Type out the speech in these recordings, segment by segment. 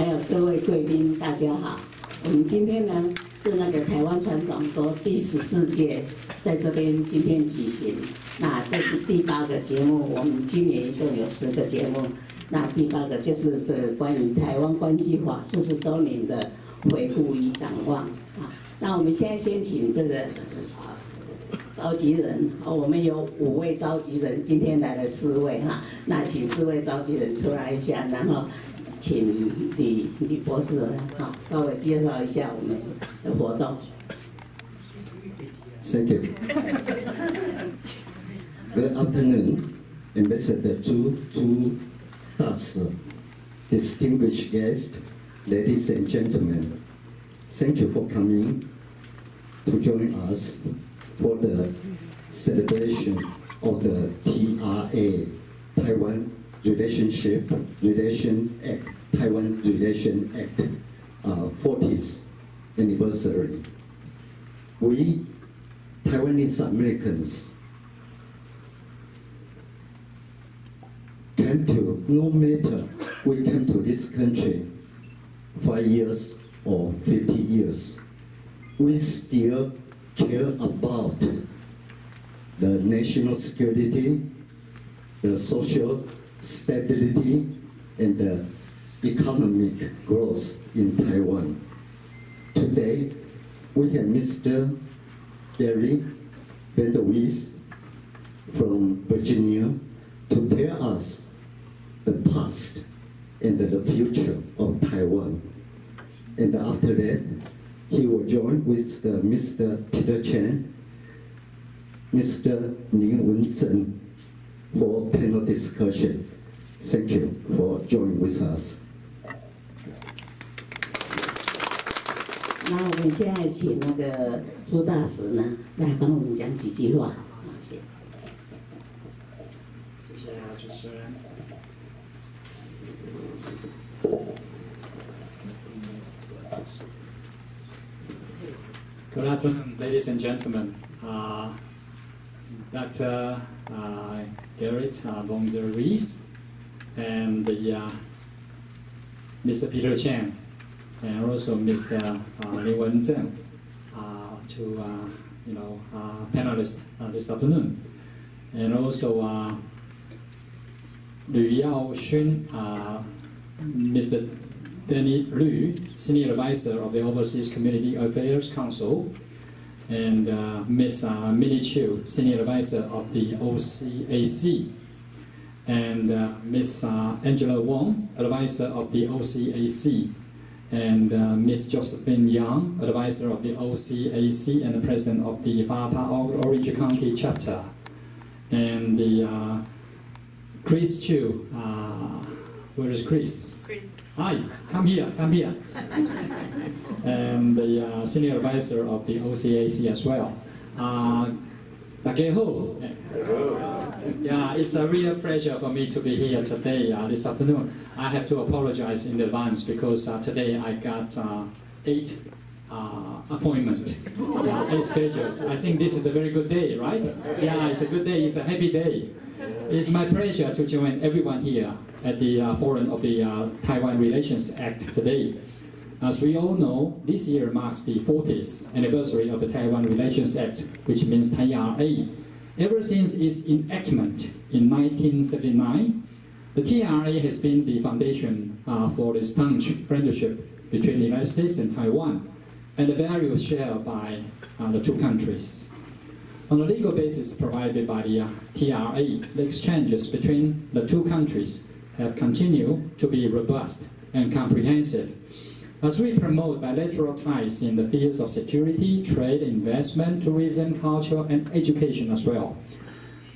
还有各位贵宾，大家好。我们今天呢是那个台湾传统周第14届，在这边今天举行。那这是第8个节目，我们今年一共有10个节目。那第8个就是这个关于台湾关系法40周年的回顾与展望啊。那我们现在先请这个召集人，我们有5位召集人，今天来了4位哈。那请4位召集人出来一下，然后请李博士好稍微介绍一下我们的活动。Thank you. Good afternoon, Ambassador Zhu Das, distinguished guests, ladies and gentlemen. Thank you for coming to join us for the celebration of the TRA, Taiwan Relation Act, Taiwan Relation Act, 40th anniversary. We Taiwanese Americans no matter we came to this country 5 years or 50 years, we still care about the national security, the social stability, and the economic growth in Taiwan. Today, we have Mr. Gerrit from Virginia to tell us the past and the future of Taiwan. And after that, he will join with Mr. Peter Chen, Mr. Wencheng for panel discussion. Thank you for joining with us. 那我们现在请那个朱大使呢来帮我们讲几句话。谢谢主持人。Good afternoon, ladies and gentlemen. Dr. Gerrit von der Ries and Mr. Peter Chen and also Mr. Wencheng, two panelists this afternoon, and also Liu Yaoxun, Mr. Danny Liu, Senior Advisor of the Overseas Community Affairs Council, and Ms. Minnie Chiu, Senior Advisor of the OCAC, and Ms. Angela Wong, Advisor of the OCAC, and Ms. Josephine Yang, Advisor of the OCAC and the President of the Orange County Chapter, and the Chris Chiu. Where is Chris? Hi, come here. And the Senior Advisor of the OCAC as well. Yeah, it's a real pleasure for me to be here today, this afternoon. I have to apologize in advance because today I got 8 appointments, 8 schedules. I think this is a very good day, right? Yeah, it's a good day, it's a happy day. It's my pleasure to join everyone here at the forum of the Taiwan Relations Act today. As we all know, this year marks the 40th anniversary of the Taiwan Relations Act, which means TRA. Ever since its enactment in 1979, the TRA has been the foundation for the staunch friendship between the United States and Taiwan, and the values shared by the two countries. On the legal basis provided by the TRA, the exchanges between the two countries have continued to be robust and comprehensive. As we promote bilateral ties in the fields of security, trade, investment, tourism, culture, and education as well.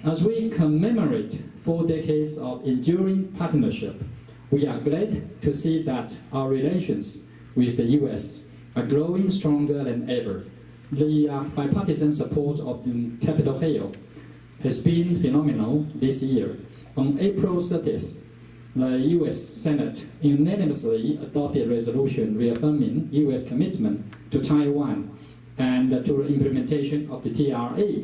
As we commemorate 4 decades of enduring partnership, we are glad to see that our relations with the U.S. are growing stronger than ever. The bipartisan support of the Capitol Hill has been phenomenal this year. On April 30th, the U.S. Senate unanimously adopted a resolution reaffirming U.S. commitment to Taiwan and to the implementation of the TRA.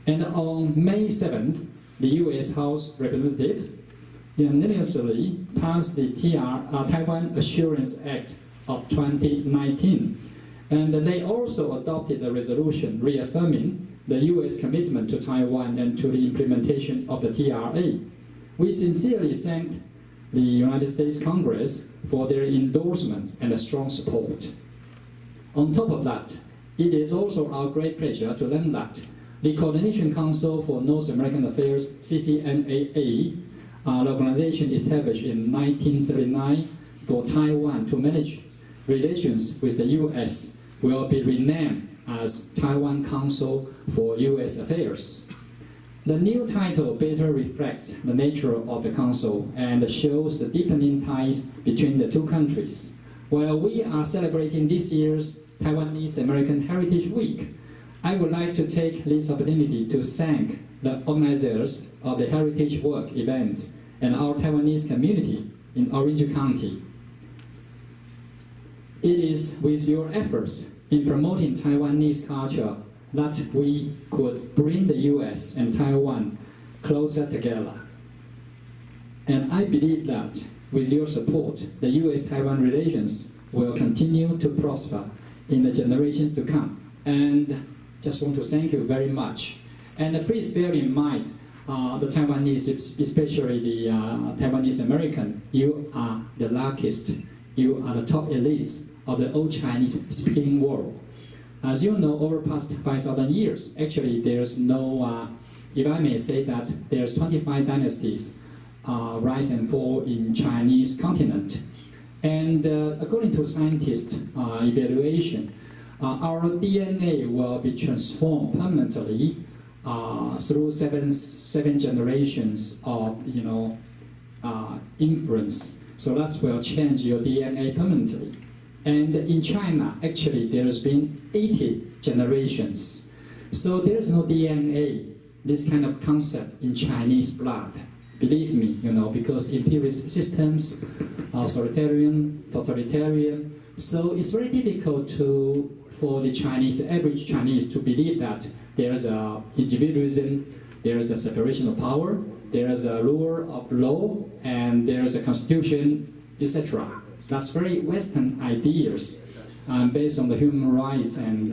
And on May 7th, the U.S. House Representative unanimously passed the Taiwan Assurance Act of 2019. And they also adopted a resolution reaffirming the U.S. commitment to Taiwan and to the implementation of the TRA. We sincerely thank the United States Congress for their endorsement and a strong support. On top of that, it is also our great pleasure to learn that the Coordination Council for North American Affairs, CCNAA, the organization established in 1979 for Taiwan to manage relations with the U.S., will be renamed as Taiwan Council for U.S. Affairs. The new title better reflects the nature of the Council and shows the deepening ties between the two countries. While we are celebrating this year's Taiwanese American Heritage Week, I would like to take this opportunity to thank the organizers of the Heritage Work events and our Taiwanese community in Orange County. It is with your efforts in promoting Taiwanese culture that we could bring the U.S. and Taiwan closer together. And I believe that with your support, the U.S.-Taiwan relations will continue to prosper in the generations to come. And just want to thank you very much. And please bear in mind, the Taiwanese, especially the Taiwanese American, you are the luckiest. You are the top elites of the old Chinese-speaking world. As you know, over past 5,000 years, actually there's no, if I may say that, there's 25 dynasties rise and fall in Chinese continent. And according to scientists' evaluation, our DNA will be transformed permanently through seven generations of influence. So that will change your DNA permanently. And in China, actually, there's been 80 generations. So there's no DNA, this kind of concept in Chinese blood. Believe me, because imperialist systems, authoritarian, totalitarian. So it's very difficult for the Chinese, average Chinese, to believe that there's a individualism, there's a separation of power, there's a rule of law, and there's a constitution, etc. That's very Western ideas based on the human rights, and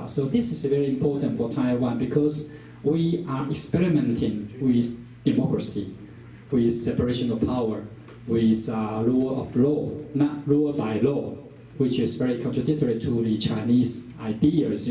so this is very important for Taiwan because we are experimenting with democracy, with separation of power, with rule of law, not rule by law, which is very contradictory to the Chinese ideas,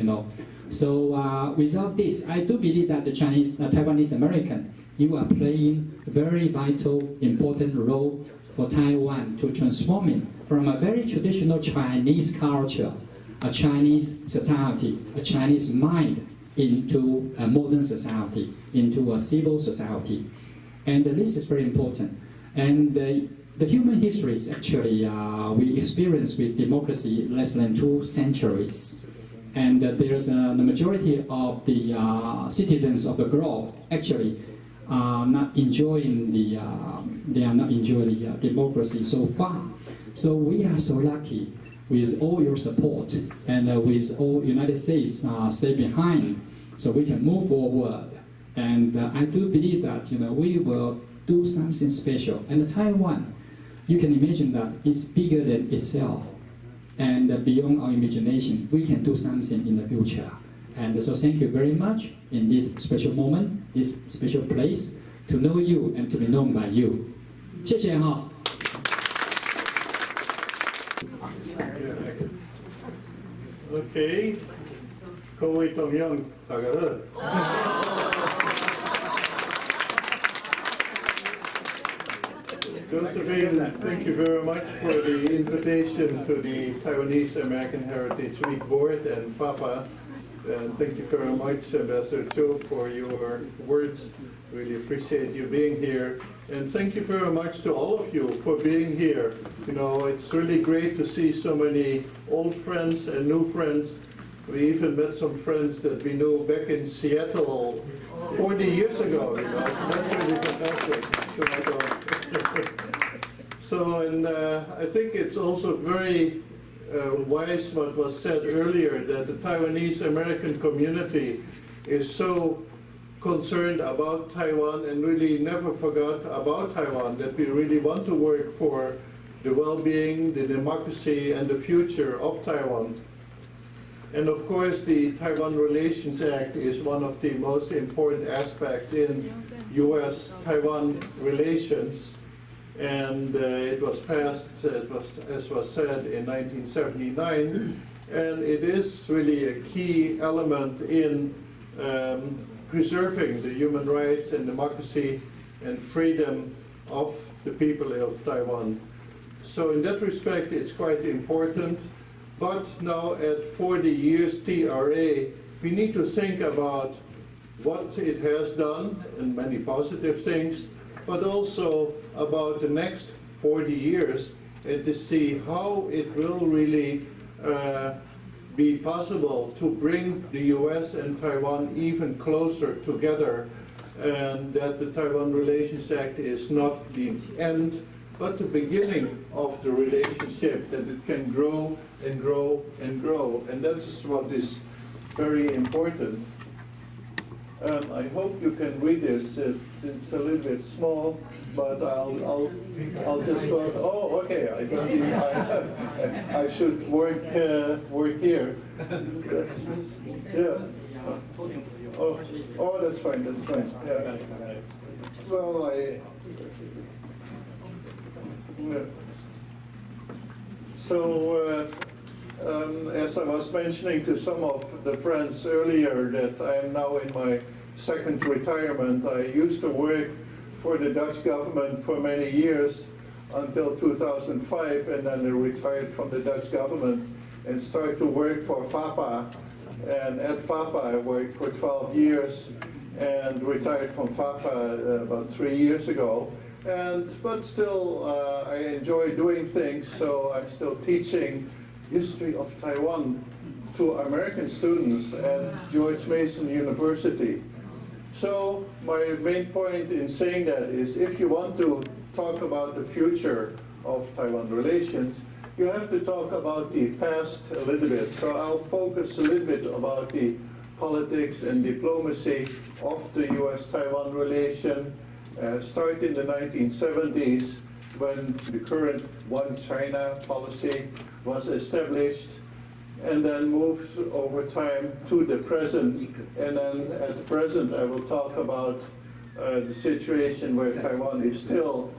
So without this, I do believe that the Taiwanese American, you are playing a very vital, important role for Taiwan to transform it from a very traditional Chinese culture, a Chinese society, a Chinese mind, into a modern society, into a civil society. And this is very important. And the human history is actually, we experience with democracy less than 2 centuries. And there's the majority of the citizens of the globe actually are not enjoying the democracy so far. So we are so lucky with all your support and with all United States stay behind, so we can move forward. And I do believe that we will do something special. And Taiwan, you can imagine that it's bigger than itself, and beyond our imagination, we can do something in the future. And so thank you very much in this special moment, this special place, to know you and to be known by you. 谢谢哈。Okay， 各位同样大家好。Josephine, thank you very much for the invitation to the Taiwanese American Heritage Week Board, and Papa, and thank you very much, Ambassador Cho, for your words. Really appreciate you being here, and thank you very much to all of you for being here. It's really great to see so many old friends and new friends. We even met some friends that we knew back in Seattle 40 years ago, so that's really fantastic. So, and I think it's also very wise what was said earlier, that the Taiwanese American community is so concerned about Taiwan and really never forgot about Taiwan, that we really want to work for the well-being, the democracy, and the future of Taiwan. And of course, the Taiwan Relations Act is one of the most important aspects in U.S.-Taiwan relations. And it was passed, as was said, in 1979. And it is really a key element in preserving the human rights and democracy and freedom of the people of Taiwan. So in that respect, it's quite important. But now at 40 years TRA, we need to think about what it has done and many positive things, but also about the next 40 years and to see how it will really be possible to bring the US and Taiwan even closer together, and that the Taiwan Relations Act is not the end, but the beginning of the relationship, that it can grow and grow and grow. And that's what is very important. I hope you can read this. It's a little bit small, but I'll just go. Oh, okay. I don't even. I should work here. Yeah. Oh, that's fine. That's fine. Yeah. Well, yeah. So, as I was mentioning to some of the friends earlier, that I am now in my second retirement. I used to work for the Dutch government for many years until 2005, and then I retired from the Dutch government and started to work for FAPA. And at FAPA I worked for 12 years and retired from FAPA about 3 years ago. But still, I enjoy doing things, so I'm still teaching history of Taiwan to American students at George Mason University. So my main point in saying that is, if you want to talk about the future of Taiwan relations, you have to talk about the past a little bit. So I'll focus a little bit about the politics and diplomacy of the US-Taiwan relation. Start in the 1970s, when the current One China policy was established, and then moved over time to the present. And then at the present, I will talk about the situation where Taiwan is still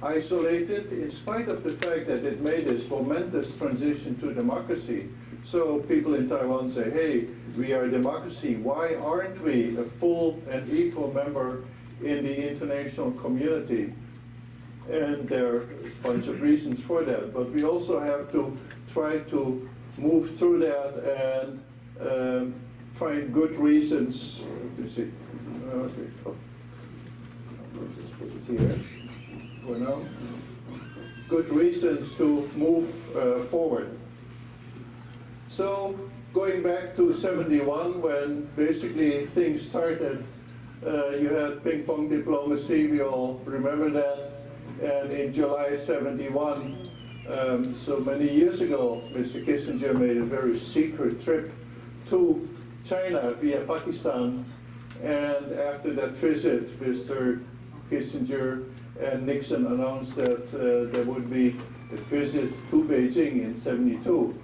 isolated, in spite of the fact that it made this momentous transition to democracy. So people in Taiwan say, hey, we are a democracy. Why aren't we a full and equal member in the international community? And there are a bunch of reasons for that. But we also have to try to move through that and find good reasons. You see, okay. I'll just put it here for now. Good reasons to move forward. So going back to 71, when basically things started, you had ping pong diplomacy, we all remember that. And in July 71, so many years ago, Mr. Kissinger made a very secret trip to China via Pakistan. And after that visit, Mr. Kissinger and Nixon announced that there would be a visit to Beijing in 72.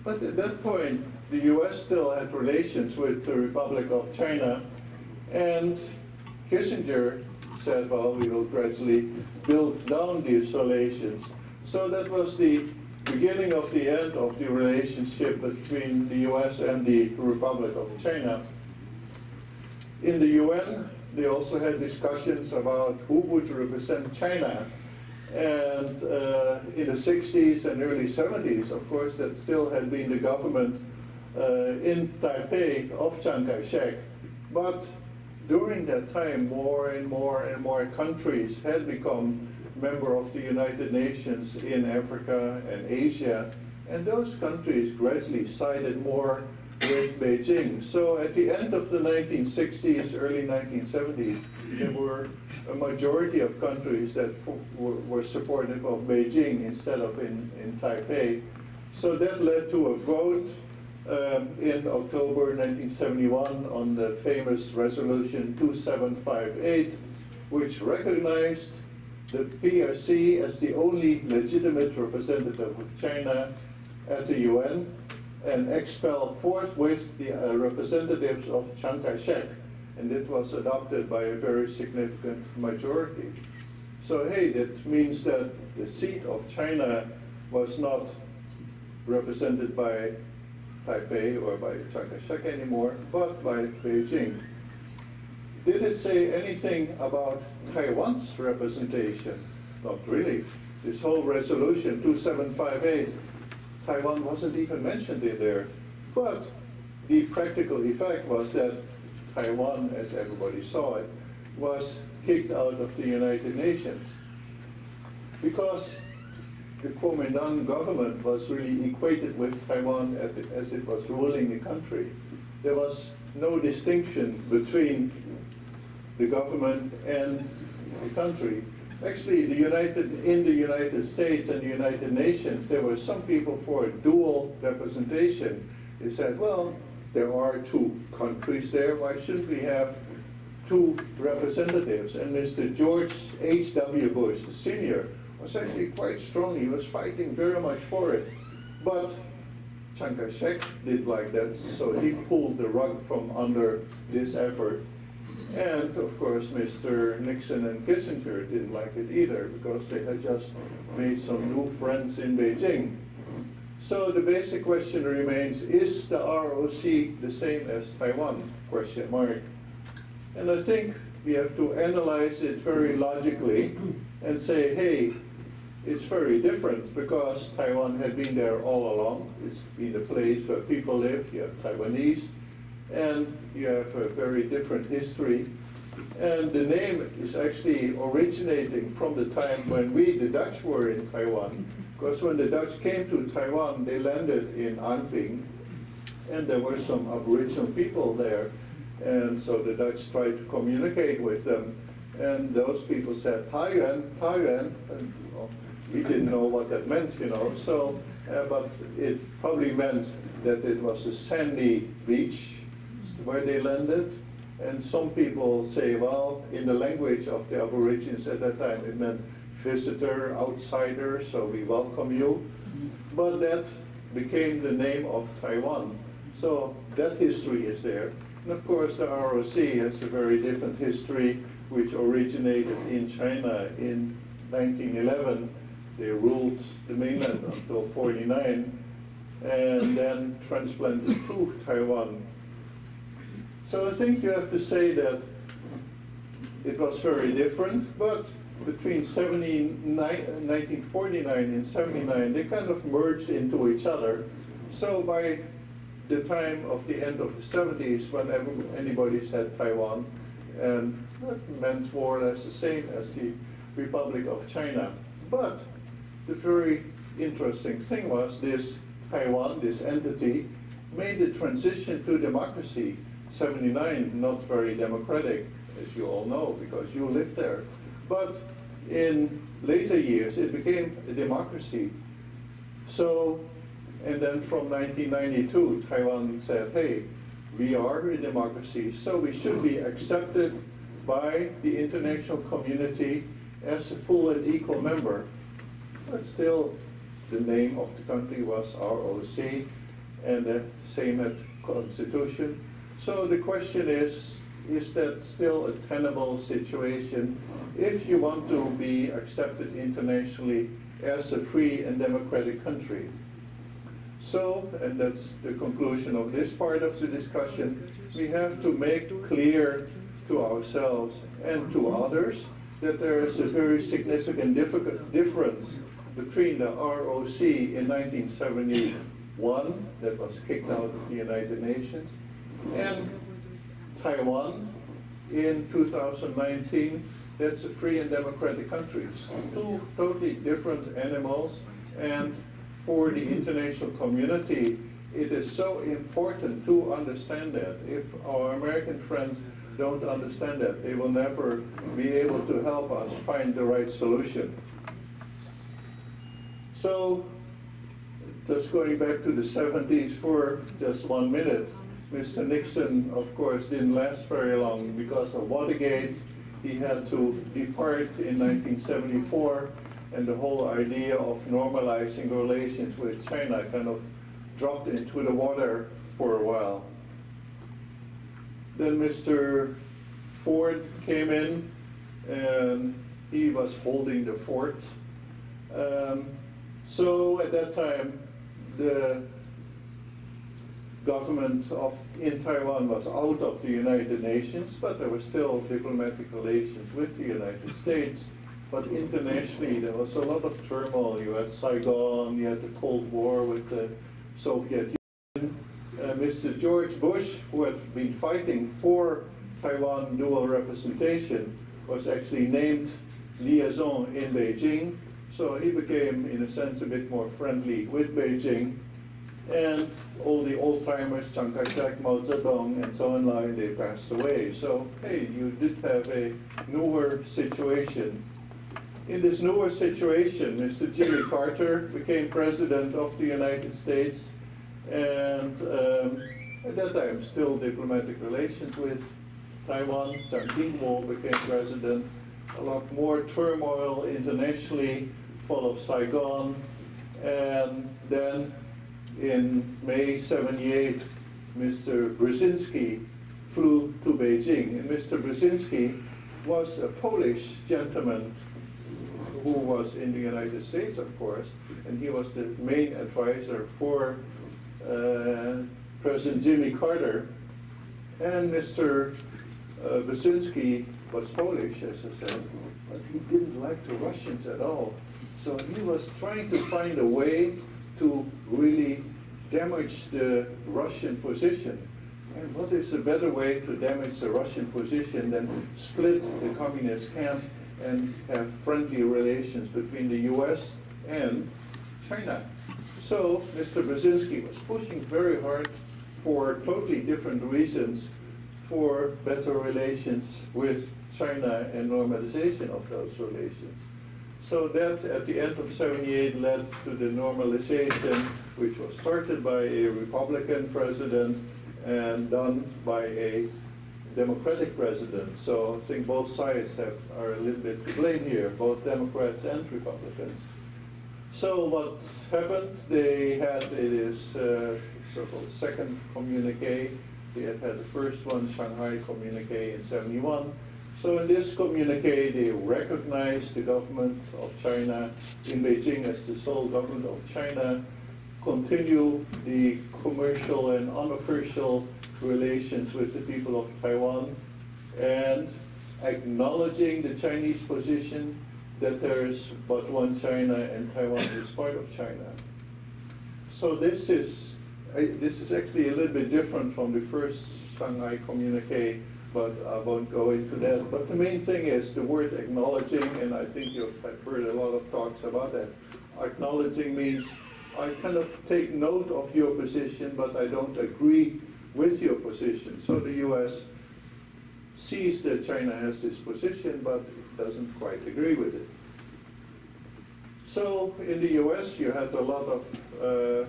But at that point, the US still had relations with the Republic of China. And Kissinger said, well, we will gradually build down these relations. So that was the beginning of the end of the relationship between the US and the Republic of China. In the UN, they also had discussions about who would represent China. And in the 60s and early 70s, of course, that still had been the government in Taipei of Chiang Kai-shek. But during that time, more and more and more countries had become member of the United Nations in Africa and Asia, and those countries gradually sided more with Beijing. So at the end of the 1960s, early 1970s, there were a majority of countries that were supportive of Beijing instead of in Taipei. So that led to a vote in October 1971 on the famous Resolution 2758, which recognized the PRC as the only legitimate representative of China at the UN and expelled forthwith the representatives of Chiang Kai-shek. And it was adopted by a very significant majority. So hey, that means that the seat of China was not represented by Taipei or by Chiang Kai-shek anymore, but by Beijing. Did it say anything about Taiwan's representation? Not really. This whole resolution 2758, Taiwan wasn't even mentioned in there. But the practical effect was that Taiwan, as everybody saw it, was kicked out of the United Nations. Because the Kuomintang government was really equated with Taiwan as it was ruling the country. There was no distinction between the government and the country. Actually, in the United States and the United Nations, there were some people for a dual representation. They said, well, there are two countries there, why shouldn't we have two representatives? And Mr. George H.W. Bush, the senior, was actually quite strong. He was fighting very much for it. But Chiang Kai-shek did like that, so he pulled the rug from under this effort. And of course, Mr. Nixon and Kissinger didn't like it either, because they had just made some new friends in Beijing. So the basic question remains, is the ROC the same as Taiwan? Question mark. And I think we have to analyze it very logically and say, hey, it's very different because Taiwan had been there all along. It's been a place where people live. You have Taiwanese, and you have a very different history. And the name is actually originating from the time when we, the Dutch, were in Taiwan. Because when the Dutch came to Taiwan, they landed in Anping, and there were some Aboriginal people there. And so the Dutch tried to communicate with them. And those people said, Taiwan, Taiwan. And, well, we didn't know what that meant, you know. So, but it probably meant that it was a sandy beach where they landed. And some people say, well, in the language of the Aborigines at that time, it meant visitor, outsider, so we welcome you. But that became the name of Taiwan. So that history is there. And of course, the ROC has a very different history, which originated in China in 1911. They ruled the mainland until 1949, and then transplanted to Taiwan. So I think you have to say that it was very different, but between 1949 and 79, they kind of merged into each other. So by the time of the end of the 70s, when anybody said Taiwan, and that meant more or less the same as the Republic of China. But the very interesting thing was this Taiwan, this entity, made the transition to democracy. 79, not very democratic, as you all know, because you lived there. But in later years, it became a democracy. So, and then from 1992, Taiwan said, hey, we are a democracy, so we should be accepted by the international community as a full and equal member. But still, the name of the country was ROC, and the same at Constitution. So the question is that still a tenable situation if you want to be accepted internationally as a free and democratic country? So, and that's the conclusion of this part of the discussion, we have to make clear to ourselves and to others that there is a very significant difference between the ROC in 1971, that was kicked out of the United Nations, and Taiwan in 2019, that's a free and democratic country. Two totally different animals, and for the international community, it is so important to understand that. If our American friends don't understand that, they will never be able to help us find the right solution. So, Just going back to the 70s for just 1 minute, Mr. Nixon, of course, didn't last very long because of Watergate. He had to depart in 1974, and the whole idea of normalizing relations with China kind of dropped into the water for a while. Then Mr. Ford came in, and he was holding the fort. So at that time, the government in Taiwan was out of the United Nations, but there were still diplomatic relations with the United States. But internationally, there was a lot of turmoil. You had Saigon, you had the Cold War with the Soviet Union. Mr. George Bush, who had been fighting for Taiwan dual representation, was actually named liaison in Beijing. So he became, in a sense, a bit more friendly with Beijing. And all the old-timers, Chiang Kai-shek, Mao Zedong, and so on, they passed away. So, hey, you did have a newer situation. In this newer situation, Mr. Jimmy Carter became president of the United States, and at that time, still diplomatic relations with Taiwan. Chiang Kai-shek became president. A lot more turmoil internationally, fall of Saigon, and then in May '78, Mr. Brzezinski flew to Beijing. And Mr. Brzezinski was a Polish gentleman who was in the United States, of course, and he was the main advisor for President Jimmy Carter. And Mr. Brzezinski was Polish, as I said, but he didn't like the Russians at all. So he was trying to find a way to really damage the Russian position. And what is a better way to damage the Russian position than split the communist camp and have friendly relations between the US and China? So Mr. Brzezinski was pushing very hard for totally different reasons for better relations with China and normalization of those relations. So that, at the end of '78, led to the normalization, which was started by a Republican president and done by a Democratic president. So I think both sides are a little bit to blame here, both Democrats and Republicans. So what happened? They had this so-called second communique. They had the first one, Shanghai Communique, in '71. So in this communique, they recognized the government of China in Beijing as the sole government of China, continue the commercial and unofficial relations with the people of Taiwan, and acknowledging the Chinese position that there is but one China and Taiwan is part of China. So this is actually a little bit different from the first Shanghai Communique, but I won't go into that. But the main thing is the word acknowledging, and I think you've heard a lot of talks about that. Acknowledging means I kind of take note of your position, but I don't agree with your position. So the US sees that China has this position, but it doesn't quite agree with it. So in the US, you had a lot of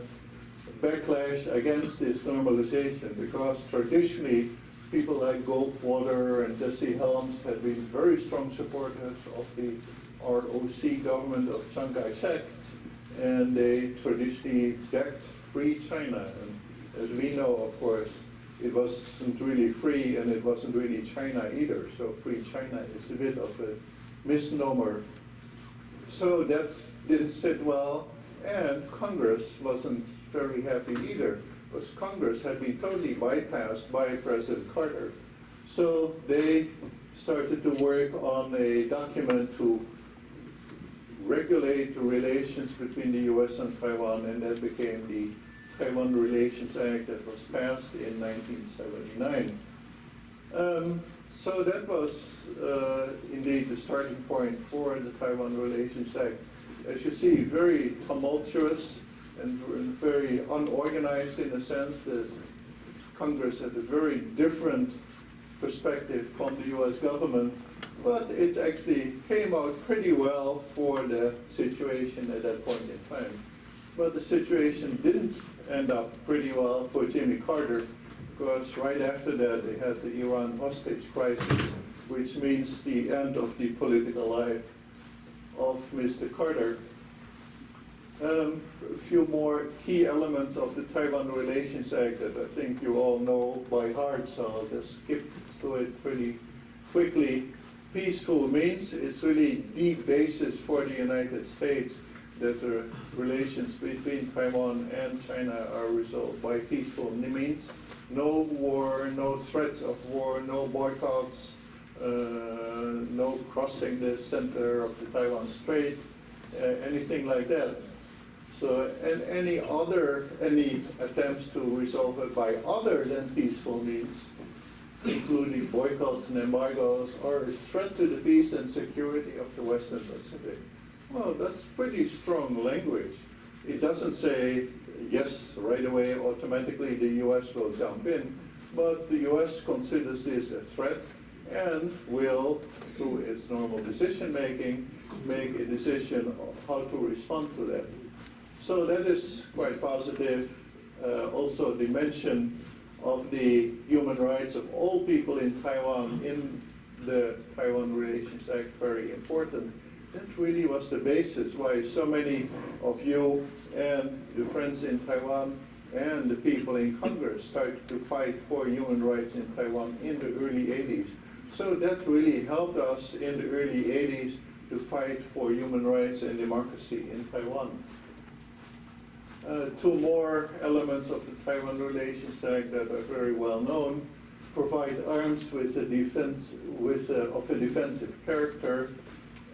backlash against this normalization, because traditionally, people like Goldwater and Jesse Helms had been very strong supporters of the ROC government of Chiang Kai-shek, and they traditionally backed free China. And as we know, of course, it wasn't really free, and it wasn't really China either. So free China is a bit of a misnomer. So that didn't sit well, and Congress wasn't very happy either, because Congress had been totally bypassed by President Carter. So they started to work on a document to regulate the relations between the US and Taiwan, and that became the Taiwan Relations Act that was passed in 1979. So that was indeed the starting point for the Taiwan Relations Act. As you see, very tumultuous and very unorganized in a sense. That Congress had a very different perspective from the US government, but it actually came out pretty well for the situation at that point in time. But the situation didn't end up pretty well for Jimmy Carter, because right after that they had the Iran hostage crisis, which means the end of the political life of Mr. Carter. A few more key elements of the Taiwan Relations Act that I think you all know by heart, so I'll just skip through it pretty quickly. Peaceful means it's really the basis for the United States that the relations between Taiwan and China are resolved by peaceful. It means no war, no threats of war, no boycotts, no crossing the center of the Taiwan Strait, anything like that. So, and any attempts to resolve it by other than peaceful means, including boycotts and embargoes, are a threat to the peace and security of the Western Pacific. Well, that's pretty strong language. It doesn't say, yes, right away, automatically the US will jump in, but the US considers this a threat and will, through its normal decision making, make a decision of how to respond to that. So that is quite positive. Also the mention of the human rights of all people in Taiwan in the Taiwan Relations Act, very important. That really was the basis why so many of you and the friends in Taiwan and the people in Congress started to fight for human rights in Taiwan in the early 80s. So that really helped us in the early 80s to fight for human rights and democracy in Taiwan. Two more elements of the Taiwan Relations Act that are very well known: provide arms with a defensive character,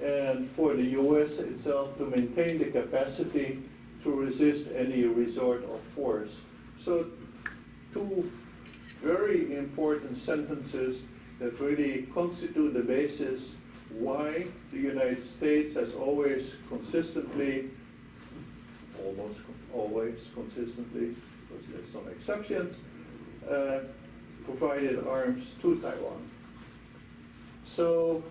and for the US itself to maintain the capacity to resist any resort of force. So two very important sentences that really constitute the basis why the United States has always consistently, almost always consistently, because there's some exceptions, provided arms to Taiwan. So,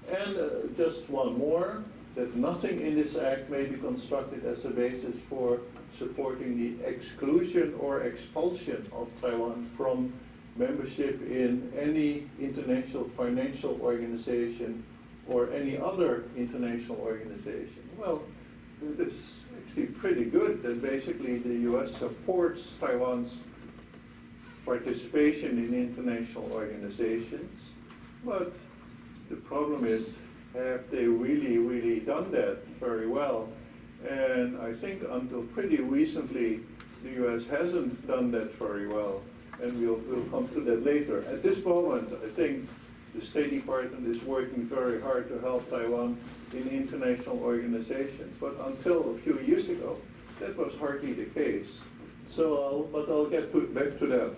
and just one more, that nothing in this act may be constructed as a basis for supporting the exclusion or expulsion of Taiwan from membership in any international financial organization or any other international organization. Well, it is actually pretty good that basically the US supports Taiwan's participation in international organizations, but the problem is, have they really done that very well? And I think until pretty recently, the US hasn't done that very well, and we'll come to that later. At this moment, I think the State Department is working very hard to help Taiwan in international organizations, but until a few years ago, that was hardly the case. So, but I'll get back to that.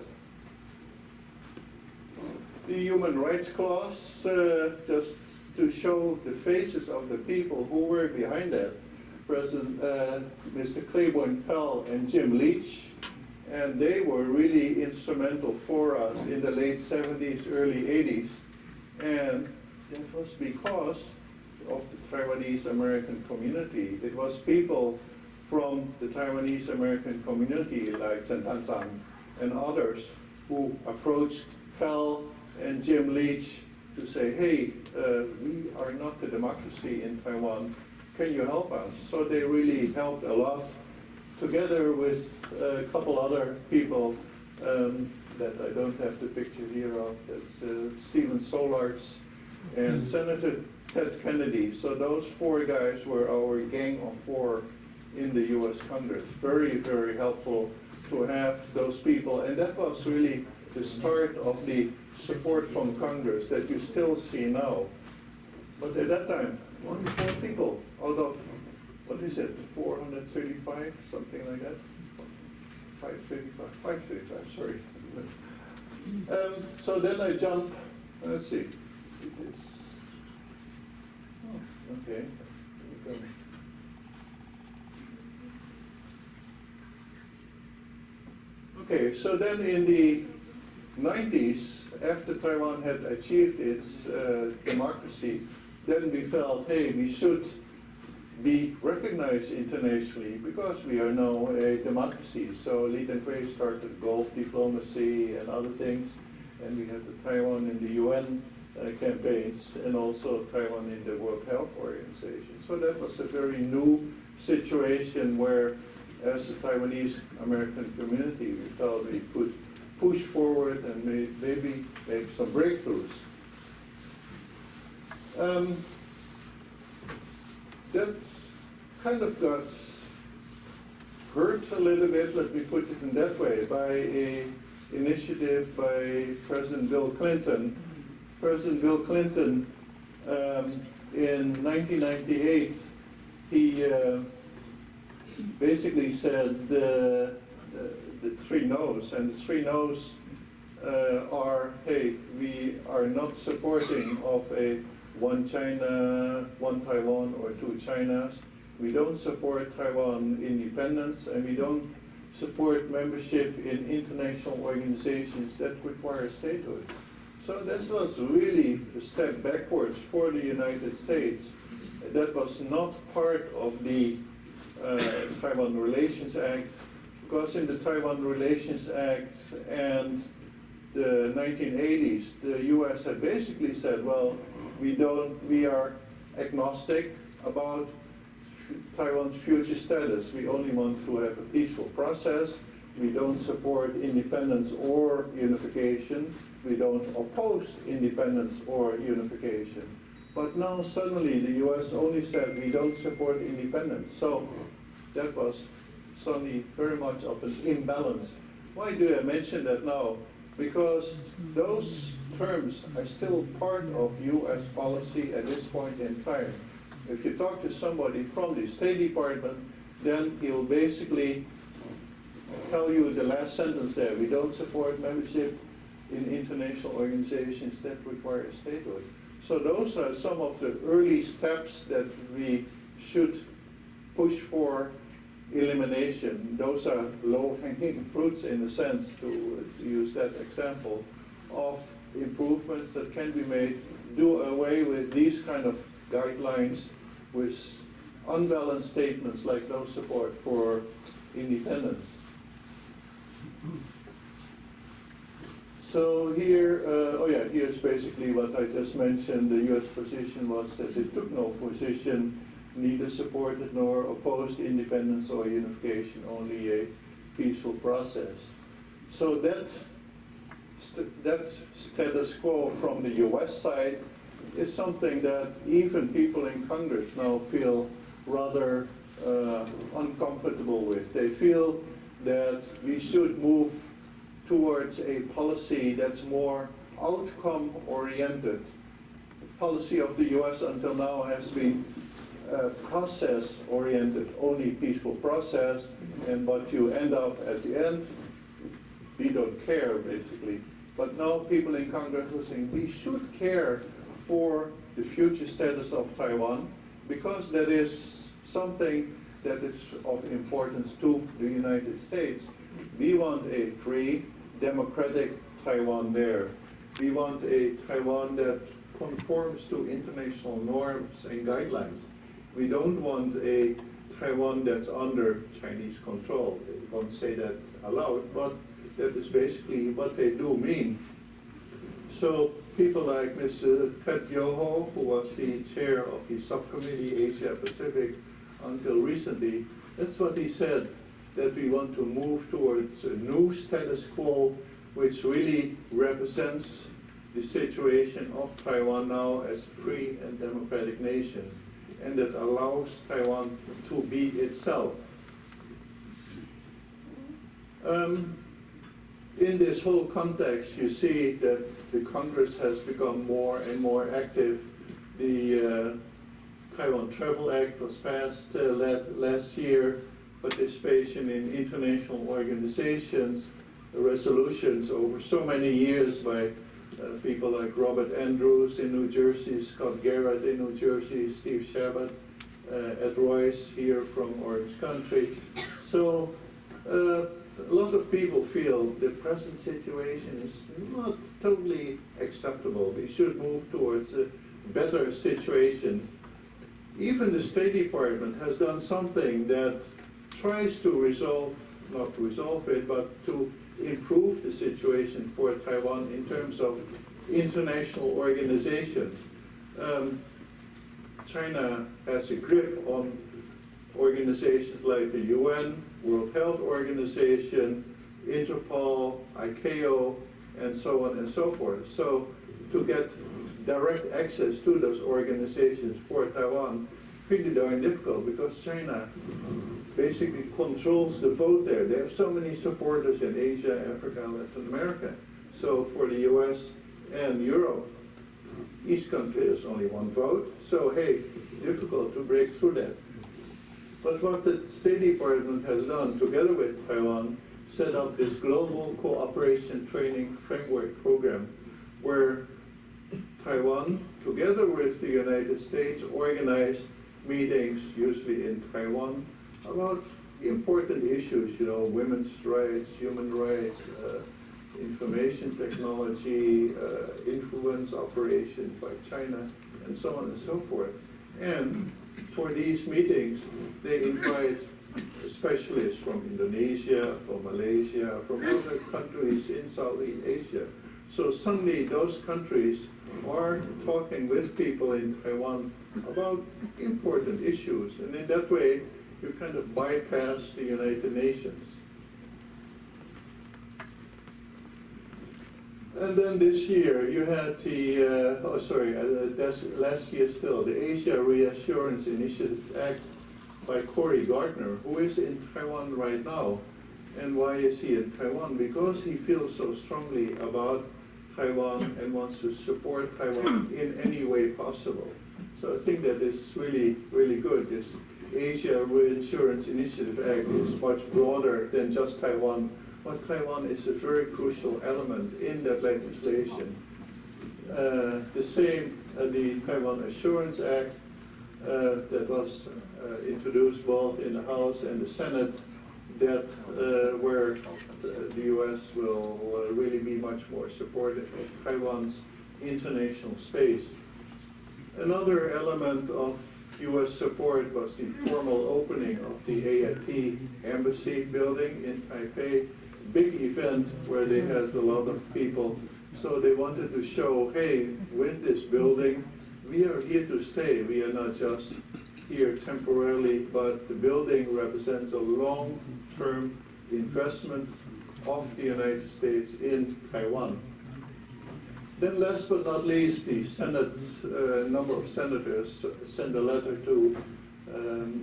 The Human Rights Clause, just to show the faces of the people who were behind that. President Mr. Claiborne Pell and Jim Leach, and they were really instrumental for us in the late 70s, early 80s. And that was because of the Taiwanese American community. It was people from the Taiwanese American community like Chen and others who approached Pell and Jim Leach to say, hey, we are not a democracy in Taiwan. Can you help us? So they really helped a lot, together with a couple other people that I don't have the picture here of. It's Stephen Solarz and Senator Ted Kennedy. So those four guys were our gang of four in the US Congress. Very, very helpful to have those people. And that was really the start of the support from Congress that you still see now. But at that time, only 4 people out of, what is it, 435, something like that? 535, sorry. So then I jump, let's see. Oh, okay. Okay, so then in the 90s, after Taiwan had achieved its democracy, then we felt, hey, we should be recognized internationally because we are now a democracy. So Lee Teng-hui started Gulf diplomacy and other things, and we had the Taiwan in the UN campaigns, and also Taiwan in the World Health Organization. So that was a very new situation where, as the Taiwanese American community, we felt we could push forward and maybe make some breakthroughs. That's kind of got hurt a little bit, let me put it in that way, by an initiative by President Bill Clinton. President Bill Clinton, in 1998, he basically said the three no's, and the three no's are, hey, we are not supporting of a one China, one Taiwan, or two Chinas. We don't support Taiwan independence, and we don't support membership in international organizations that require statehood. So this was really a step backwards for the United States. That was not part of the Taiwan Relations Act, because in the Taiwan Relations Act and the 1980s, the US had basically said, well, we are agnostic about Taiwan's future status. We only want to have a peaceful process. We don't support independence or unification. We don't oppose independence or unification. But now suddenly the US only said we don't support independence. So that was suddenly very much of an imbalance. Why do I mention that now? Because those terms are still part of US policy at this point in time. If you talk to somebody from the State Department, then he'll basically tell you the last sentence there. We don't support membership in international organizations that require statehood. So those are some of the early steps that we should push for elimination. Those are low-hanging fruits, in a sense, to use that example, of improvements that can be made. Do away with these kind of guidelines with unbalanced statements like no support for independence. So here, here's basically what I just mentioned. The US position was that it took no position, neither supported nor opposed independence or unification, only a peaceful process. So that status quo from the US side is something that even people in Congress now feel rather uncomfortable with. They feel that we should move towards a policy that's more outcome-oriented. The policy of the US until now has been process-oriented, only peaceful process, and what you end up at the end, we don't care, basically. But now people in Congress are saying we should care for the future status of Taiwan, because that is something that is of importance to the United States. We want a free, democratic Taiwan there. We want a Taiwan that conforms to international norms and guidelines. We don't want a Taiwan that's under Chinese control. They won't say that aloud, but that is basically what they do mean. So people like Mr. Ted Yoho, who was the chair of the subcommittee Asia Pacific until recently, that's what he said, that we want to move towards a new status quo which really represents the situation of Taiwan now as a free and democratic nation, and that allows Taiwan to be itself. In this whole context, you see that the Congress has become more and more active. The Taiwan Travel Act was passed last year, participation in international organizations, resolutions over so many years by people like Robert Andrews in New Jersey, Scott Gerrit in New Jersey, Steve Shabbat, Ed Royce here from Orange Country. So a lot of people feel the present situation is not totally acceptable. We should move towards a better situation. even the State Department has done something that tries to resolve, not resolve it, but to improve the situation for Taiwan in terms of international organizations. China has a grip on organizations like the UN, World Health Organization, Interpol, ICAO, and so on and so forth. So to get direct access to those organizations for Taiwan, pretty darn difficult because China basically controls the vote there. They have so many supporters in Asia, Africa, Latin America. So for the US and Europe, each country has only one vote. So hey, difficult to break through that. But what the State Department has done together with Taiwan, set up this global cooperation training framework program where Taiwan, together with the United States, organized meetings, usually in Taiwan, about important issues, you know, women's rights, human rights, information technology, influence operations by China, and so on and so forth. And for these meetings, they invite specialists from Indonesia, from Malaysia, from other countries in Southeast Asia. So suddenly those countries are talking with people in Taiwan about important issues. And in that way, you kind of bypass the United Nations. And then this year, you had the, last year still, the Asia Reassurance Initiative Act by Cory Gardner, who is in Taiwan right now. And why is he in Taiwan? Because he feels so strongly about Taiwan and wants to support Taiwan in any way possible. So I think that is really, really good. This Asia Reinsurance Initiative Act is much broader than just Taiwan, but Taiwan is a very crucial element in that legislation. The same, the Taiwan Assurance Act that was introduced both in the House and the Senate, that where the U.S. will really be much more supportive of Taiwan's international space. Another element of U.S. support was the formal opening of the AIT embassy building in Taipei, big event where they had a lot of people. So they wanted to show, hey, with this building, we are here to stay. We are not just here temporarily, but the building represents a long-term investment of the United States in Taiwan. Then last but not least, the Senate's number of senators sent a letter to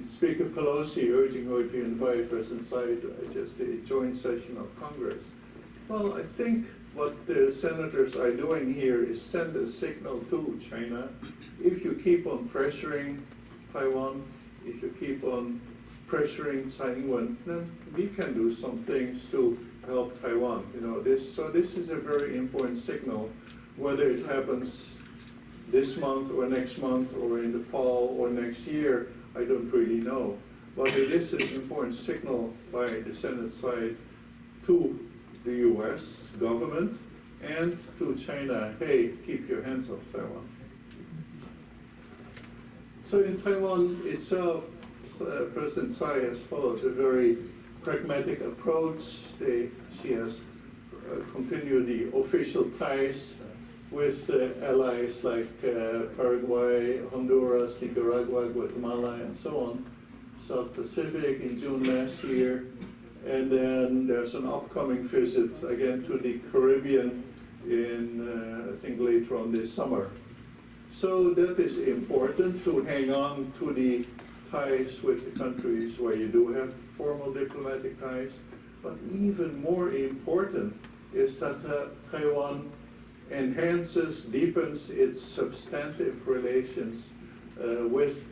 Speaker Pelosi urging her to invite President Tsai to just a joint session of Congress. Well, I think what the senators are doing here is send a signal to China. If you keep on pressuring Taiwan, if you keep on pressuring Tsai Ing-wen, then we can do some things to help Taiwan. You know, so this is a very important signal. Whether it happens this month or next month or in the fall or next year, I don't really know. But it is an important signal by the Senate side to the US government and to China, hey, keep your hands off Taiwan. So in Taiwan itself, President Tsai has followed a very pragmatic approach. She has continued the official ties with allies like Paraguay, Honduras, Nicaragua, Guatemala, and so on. South Pacific in June last year. And then there's an upcoming visit again to the Caribbean in, I think, later on this summer. So that is important to hang on to the ties with the countries where you do have formal diplomatic ties. But even more important is that Taiwan enhances, deepens its substantive relations with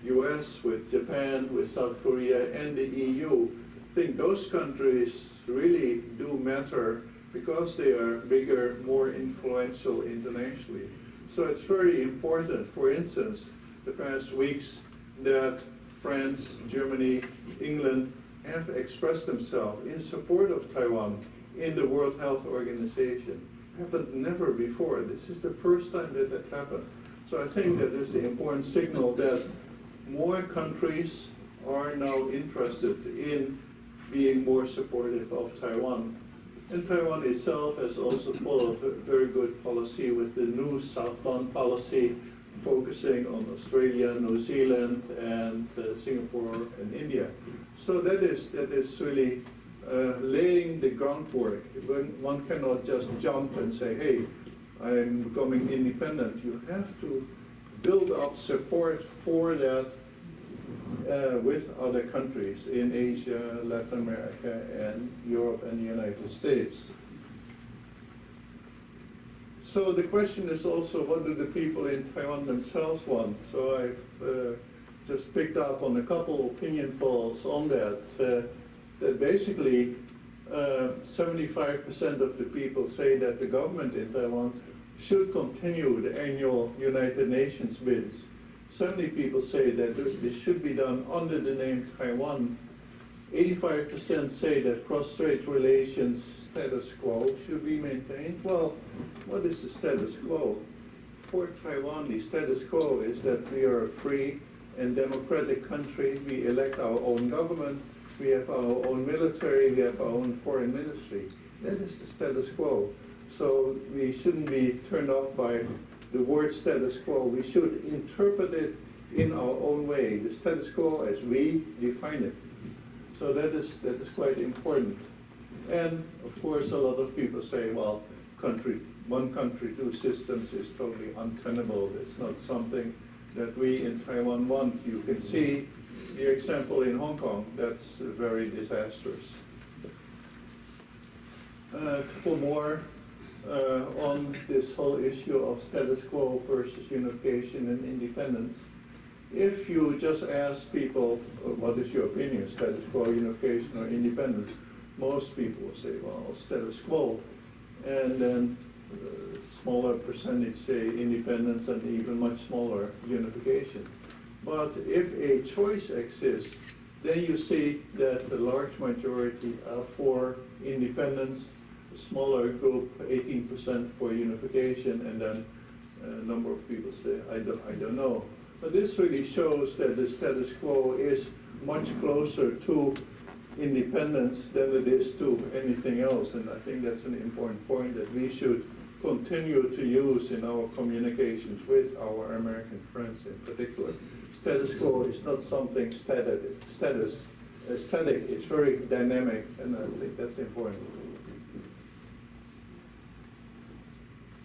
US, with Japan, with South Korea, and the EU. I think those countries really do matter because they are bigger, more influential internationally. So it's very important, for instance, the past weeks that France, Germany, England have expressed themselves in support of Taiwan in the World Health Organization. Happened never before. This is the first time that that happened. So I think that is the important signal that more countries are now interested in being more supportive of Taiwan. And Taiwan itself has also followed a very good policy with the new southbound policy, focusing on Australia, New Zealand, and Singapore and India. So that is really laying the groundwork. One cannot just jump and say, hey, I'm becoming independent. You have to build up support for that with other countries in Asia, Latin America, and Europe and the United States. So the question is also, what do the people in Taiwan themselves want? So I've just picked up on a couple opinion polls on that, that basically 75% of the people say that the government in Taiwan should continue the annual United Nations bids. 70 people say that this should be done under the name Taiwan. 85% say that cross-strait relations status quo should be maintained. Well, what is the status quo? For Taiwan, the status quo is that we are a free and democratic country. We elect our own government. We have our own military. We have our own foreign ministry. That is the status quo. So we shouldn't be turned off by the word status quo. We should interpret it in our own way, the status quo as we define it. So that is quite important. And of course, a lot of people say, well, one country, two systems is totally untenable. It's not something that we in Taiwan want. You can see the example in Hong Kong. That's very disastrous. A couple more on this whole issue of status quo versus unification and independence. If you just ask people, what is your opinion, status quo, unification, or independence? Most people will say, well, status quo. And then a smaller percentage say independence, and even much smaller unification. But if a choice exists, then you see that the large majority are for independence, a smaller group, 18% for unification, and then a number of people say, I don't know. But this really shows that the status quo is much closer to independence than it is to anything else. And I think that's an important point that we should continue to use in our communications with our American friends in particular. Status quo is not something static, it's very dynamic, and I think that's important.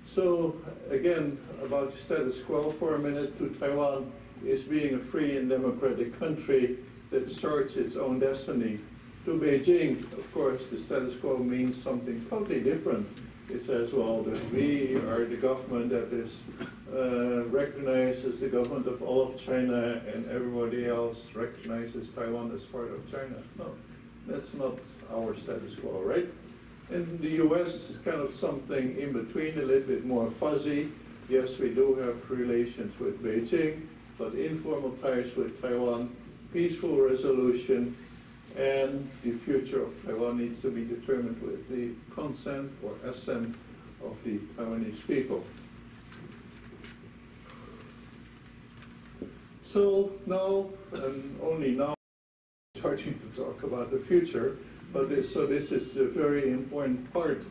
So again, about status quo for a minute, to Taiwan is being a free and democratic country that charts its own destiny. To Beijing, of course, the status quo means something totally different. It says, well, that we are the government that is recognized as the government of all of China, and everybody else recognizes Taiwan as part of China. No, that's not our status quo, right? In the US, kind of something in between, a little bit more fuzzy. Yes, we do have relations with Beijing, but informal ties with Taiwan, peaceful resolution, and the future of Taiwan needs to be determined with the consent or assent of the Taiwanese people. So now, and only now, starting to talk about the future, but this is a very important part.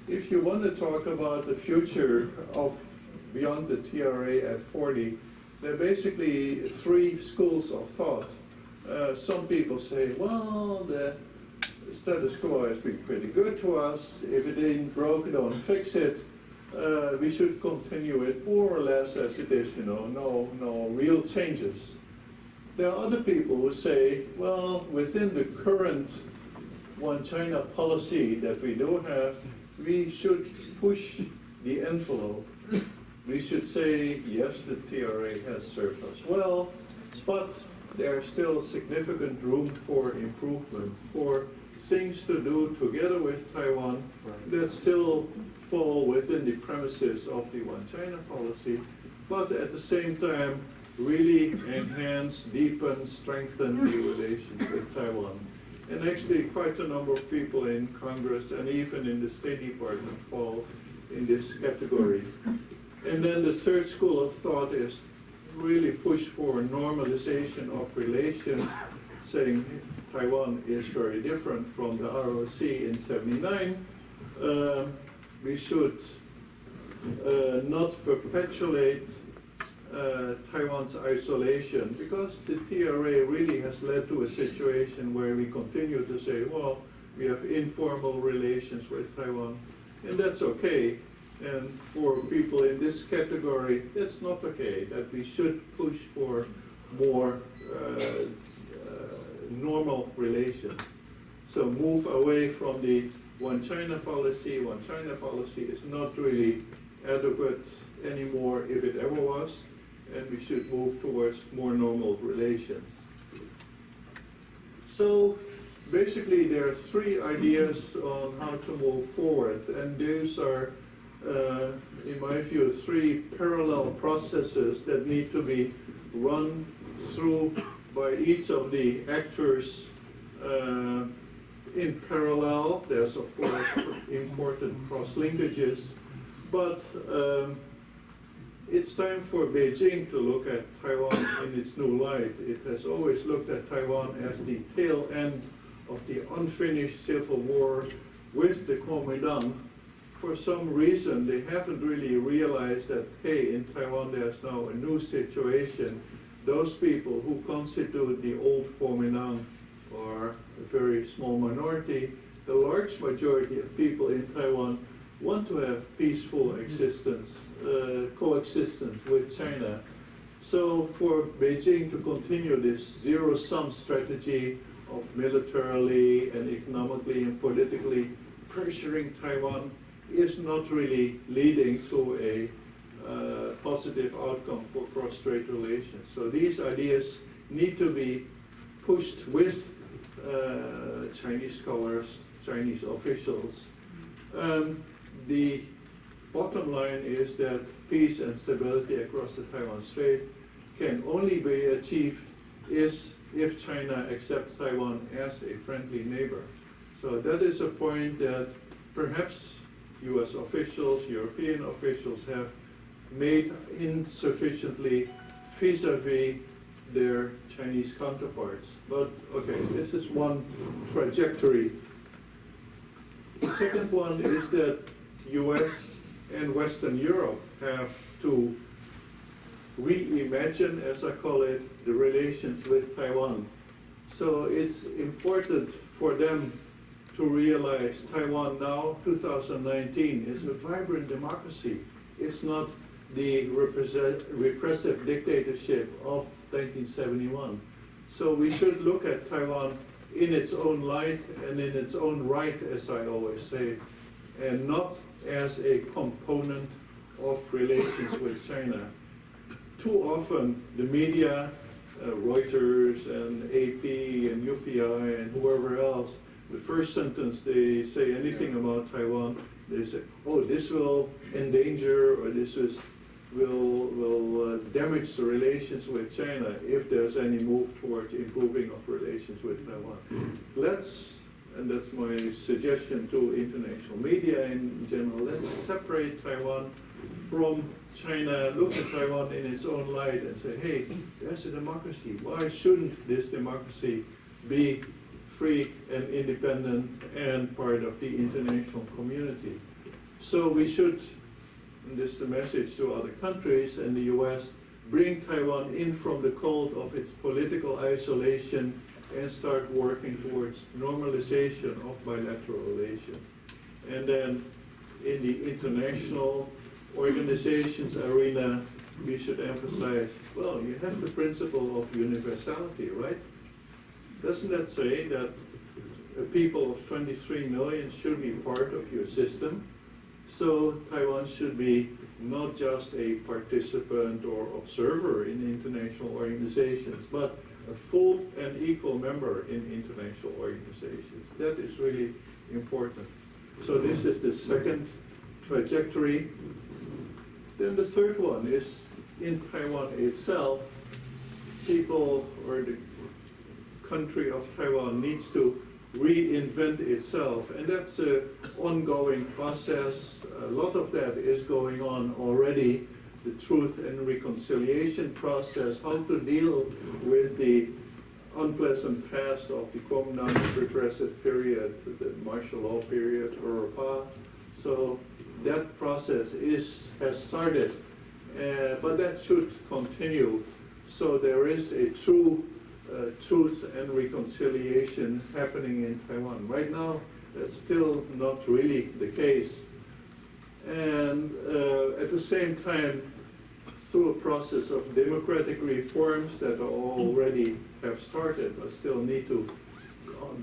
If you want to talk about the future of beyond the TRA at 40, there are basically three schools of thought. Some people say, well, the status quo has been pretty good to us. If it ain't broke, don't fix it. We should continue it more or less as it is, no real changes. There are other people who say, well, within the current One China policy that we do have, we should push the envelope. We should say, yes, the TRA has served us well, but there's still significant room for improvement, for things to do together with Taiwan that still fall within the premises of the One China policy, but at the same time really enhance, deepen, strengthen the relations with Taiwan. And actually quite a number of people in Congress and even in the State Department fall in this category. And then the third school of thought is really push for normalization of relations, saying Taiwan is very different from the ROC in '79. We should not perpetuate Taiwan's isolation, because the TRA really has led to a situation where we continue to say, well, we have informal relations with Taiwan, and that's okay. And for people in this category, that's not okay, that we should push for more normal relations. So move away from the one China policy. One China policy is not really adequate anymore, if it ever was, and we should move towards more normal relations. So basically there are three ideas on how to move forward, and those are, in my view, three parallel processes that need to be run through by each of the actors in parallel. There's of course important cross-linkages, but it's time for Beijing to look at Taiwan in its new light. It has always looked at Taiwan as the tail end of the unfinished civil war with the Kuomintang. For some reason, they haven't really realized that, hey, in Taiwan there's now a new situation. Those people who constitute the old Kuomintang are a very small minority. The large majority of people in Taiwan want to have peaceful existence, coexistence with China. So for Beijing to continue this zero-sum strategy of militarily and economically and politically pressuring Taiwan is not really leading to a positive outcome for cross-strait relations. So these ideas need to be pushed with Chinese scholars, Chinese officials. The bottom line is that peace and stability across the Taiwan Strait can only be achieved if China accepts Taiwan as a friendly neighbor. So that is a point that perhaps US officials, European officials have made insufficiently vis-a-vis their Chinese counterparts. But okay, this is one trajectory. The second one is that US and Western Europe have to reimagine, as I call it, the relations with Taiwan. So it's important for them to realize Taiwan now, 2019, is a vibrant democracy. It's not the repressive dictatorship of 1971. So we should look at Taiwan in its own light and in its own right, as I always say, and not as a component of relations with China. Too often, the media, Reuters and AP and UPI and whoever else, the first sentence they say anything about Taiwan, they say, oh, this will endanger or this will damage the relations with China if there's any move towards improving of relations with Taiwan. Let's, and that's my suggestion to international media in general, let's separate Taiwan from China, look at Taiwan in its own light and say, hey, there's a democracy. Why shouldn't this democracy be free and independent and part of the international community? So we should, and this is the message to other countries and the US, bring Taiwan in from the cold of its political isolation and start working towards normalization of bilateral relations. And then in the international organizations arena, we should emphasize, well, you have the principle of universality, right? Doesn't that say that a people of 23 million should be part of your system? So Taiwan should be not just a participant or observer in international organizations, but a full and equal member in international organizations. That is really important. So this is the second trajectory. Then the third one is in Taiwan itself, people or the country of Taiwan needs to reinvent itself. And that's an ongoing process. A lot of that is going on already. The truth and reconciliation process, how to deal with the unpleasant past of the Kuomintang repressive period, the martial law period, or so that process has started, but that should continue. So there is a true truth and reconciliation happening in Taiwan. Right now, that's still not really the case. And at the same time, through a process of democratic reforms that already have started but still need to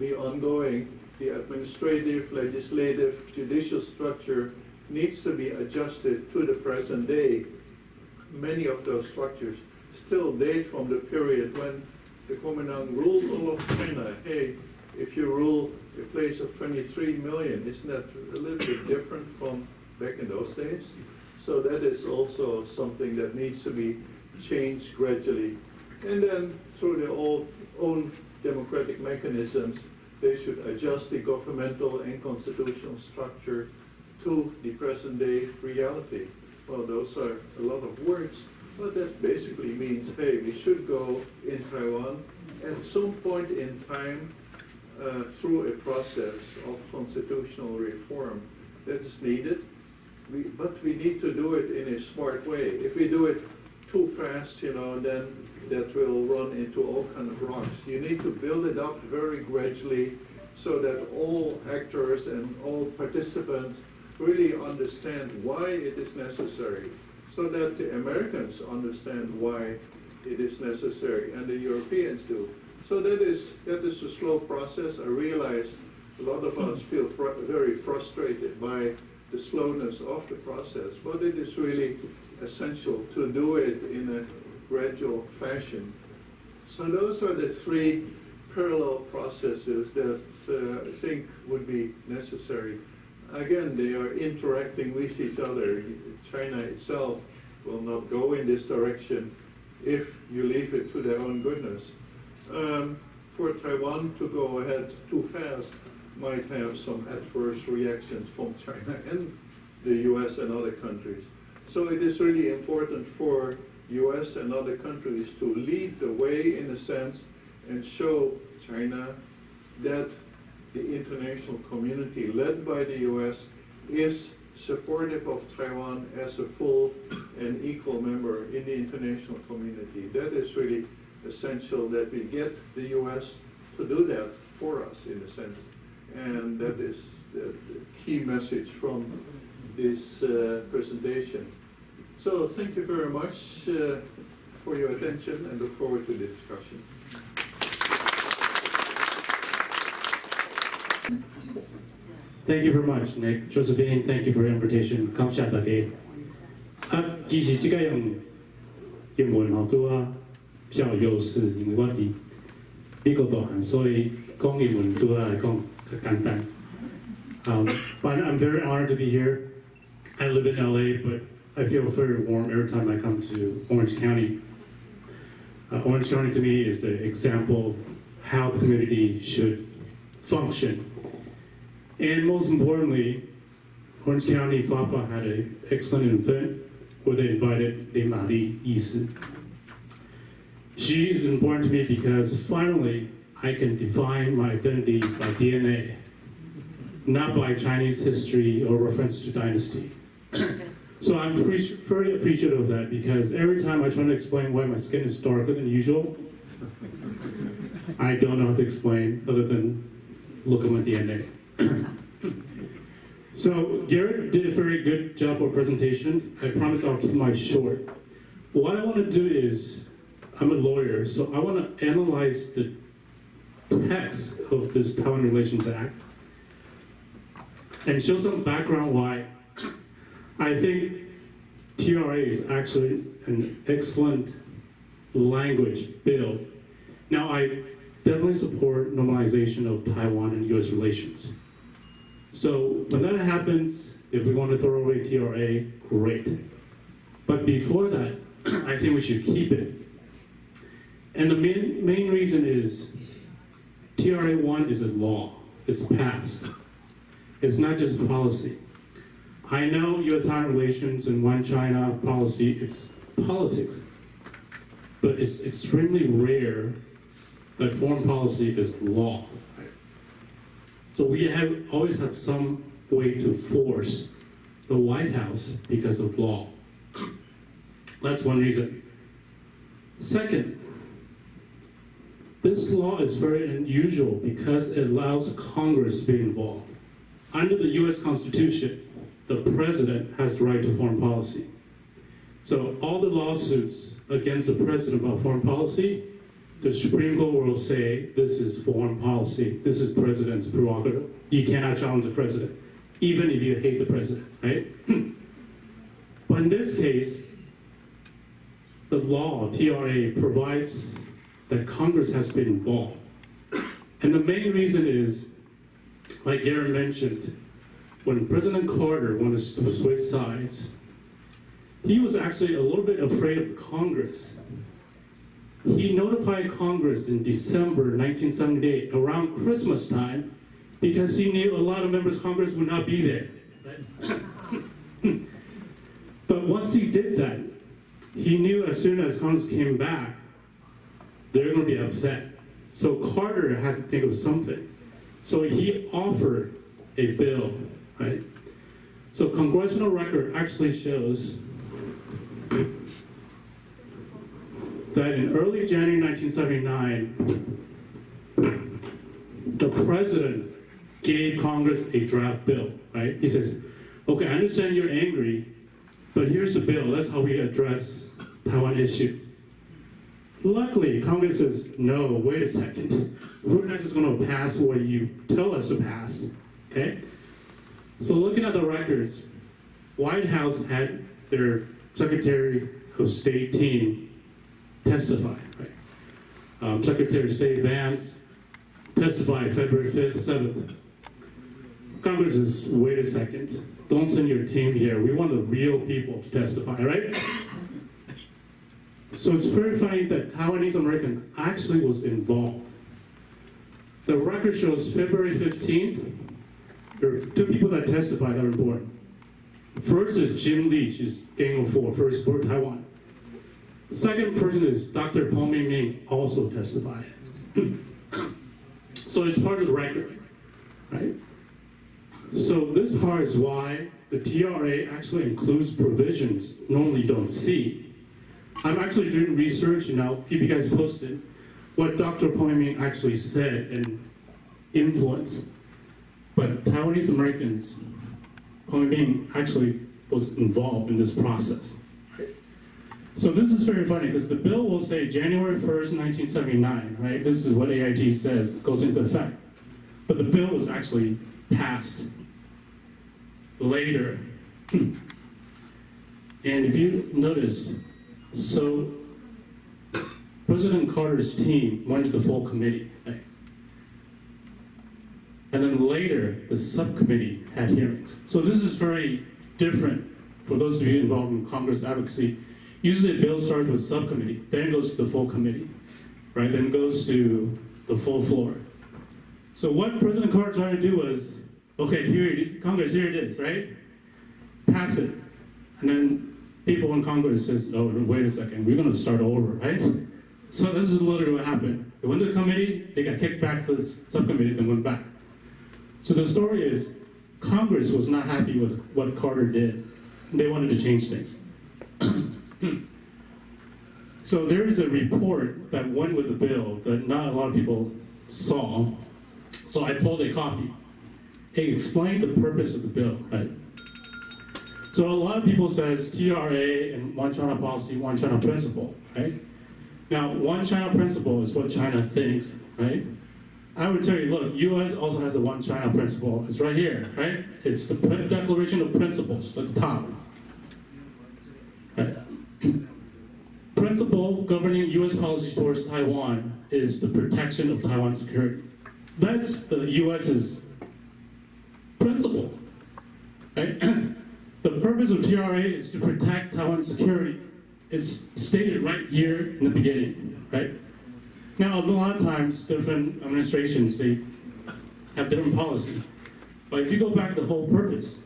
be ongoing, the administrative, legislative, judicial structure needs to be adjusted to the present day. Many of those structures still date from the period when the Kuomintang ruled all of China. Hey, if you rule a place of 23 million, isn't that a little bit different from back in those days? So that is also something that needs to be changed gradually. And then through their own democratic mechanisms, they should adjust the governmental and constitutional structure to the present day reality. Well, those are a lot of words, but that basically means, hey, we should go in Taiwan at some point in time through a process of constitutional reform that is needed. But we need to do it in a smart way. If we do it too fast, then that will run into all kinds of rocks. You need to build it up very gradually so that all actors and all participants really understand why it is necessary, so that the Americans understand why it is necessary, and the Europeans do. So that is a slow process. I realize a lot of us feel very frustrated by the slowness of the process, but it is really essential to do it in a gradual fashion. So those are the three parallel processes that I think would be necessary. Again, they are interacting with each other. China itself will not go in this direction if you leave it to their own goodness. For Taiwan to go ahead too fast might have some adverse reactions from China and the US and other countries. So it is really important for US and other countries to lead the way in a sense and show China that the international community led by the US is supportive of Taiwan as a full and equal member in the international community. That is really essential, that we get the US to do that for us in a sense. And that is the key message from this presentation. So thank you very much for your attention and look forward to the discussion. Thank you very much, Nick. Josephine, thank you for your invitation. 感謝大家。其實這個用英文好多比較有優勢，因為我喺美國大漢，所以講英文對我來講較簡單。But I'm very honored to be here. I live in LA, but I feel very warm every time I come to Orange County. Orange County to me is an example of how the community should function. And most importantly, Orange County FAPA had an excellent event where they invited the Mali Yisi. She is important to me because finally I can define my identity by DNA, not by Chinese history or reference to dynasty. So I'm very appreciative of that, because every time I try to explain why my skin is darker than usual, I don't know how to explain other than look at my DNA. So Gerrit did a very good job of presentation. I promise I'll keep mine short. What I want to do is, I'm a lawyer, so I want to analyze the text of this Taiwan Relations Act and show some background why I think TRA is actually an excellent language bill. Now, I definitely support normalization of Taiwan and US relations. So when that happens, if we want to throw away TRA, great. But before that, I think we should keep it. And the main reason is, TRA-1 is a law. It's passed. It's not just policy. I know U.S.-China relations and One China policy, it's politics. But it's extremely rare that foreign policy is law. So we always have some way to force the White House because of law. That's one reason. Second, this law is very unusual because it allows Congress to be involved. Under the US Constitution, the president has the right to foreign policy. So all the lawsuits against the president about foreign policy, the Supreme Court will say, this is foreign policy, this is president's prerogative. You cannot challenge the president, even if you hate the president, right? But in this case, the law, TRA, provides that Congress has been involved. And the main reason is, like Gerrit mentioned, when President Carter wanted to switch sides, he was actually a little bit afraid of Congress. He notified Congress in December 1978, around Christmas time, because he knew a lot of members of Congress would not be there. Right? But once he did that, he knew as soon as Congress came back, they were going to be upset. So Carter had to think of something. So he offered a bill, right? So congressional record actually shows that in early January 1979, the president gave Congress a draft bill, right? He says, okay, I understand you're angry, but here's the bill. That's how we address Taiwan issue. Luckily, Congress says, no, wait a second. We're not just going to pass what you tell us to pass, okay? So looking at the records, White House had their Secretary of State team testify, right? Secretary of State Vance testified February 5th, 7th. Congress says, wait a second. Don't send your team here. We want the real people to testify, right? So it's very funny that Taiwanese American actually was involved. The record shows February 15th, there are two people that testified that are important. First is Jim Leach, who's Gang of Four, first for Taiwan. Second person is Dr. Po Ming, also testified. So it's part of the record, right? So this part is why the TRA actually includes provisions normally you don't see. I'm actually doing research, and I'll keep you guys posted what Dr. Po Ming actually said and influenced. But Taiwanese Americans, Po Ming actually was involved in this process. Right? So this is very funny because the bill will say January 1st, 1979, right? This is what AIT says goes into effect. But the bill was actually passed later. And if you notice, so President Carter's team went to the full committee, right? And then later, the subcommittee had hearings. So this is very different for those of you involved in Congress advocacy. Usually a bill starts with subcommittee, then goes to the full committee, right? Then goes to the full floor. So what President Carter tried to do was, okay, Congress, here it is, right? Pass it. And then people in Congress says, oh, wait a second, we're going to start over, right? So this is literally what happened. They went to the committee, they got kicked back to the subcommittee, then went back. So the story is, Congress was not happy with what Carter did. They wanted to change things. So there is a report that went with the bill that not a lot of people saw. So I pulled a copy. It explained the purpose of the bill, right? So a lot of people says TRA and One China policy, One China principle, right? Now, One China principle is what China thinks, right? I would tell you, look, U.S. also has a One China principle. It's right here, right? It's the Declaration of Principles at the top, right? Principle governing U.S. policy towards Taiwan is the protection of Taiwan's security. That's the U.S.'s principle, right? The purpose of TRA is to protect Taiwan's security. It's stated right here in the beginning, right? Now, a lot of times, different administrations, they have different policies. But if you go back to the whole purpose,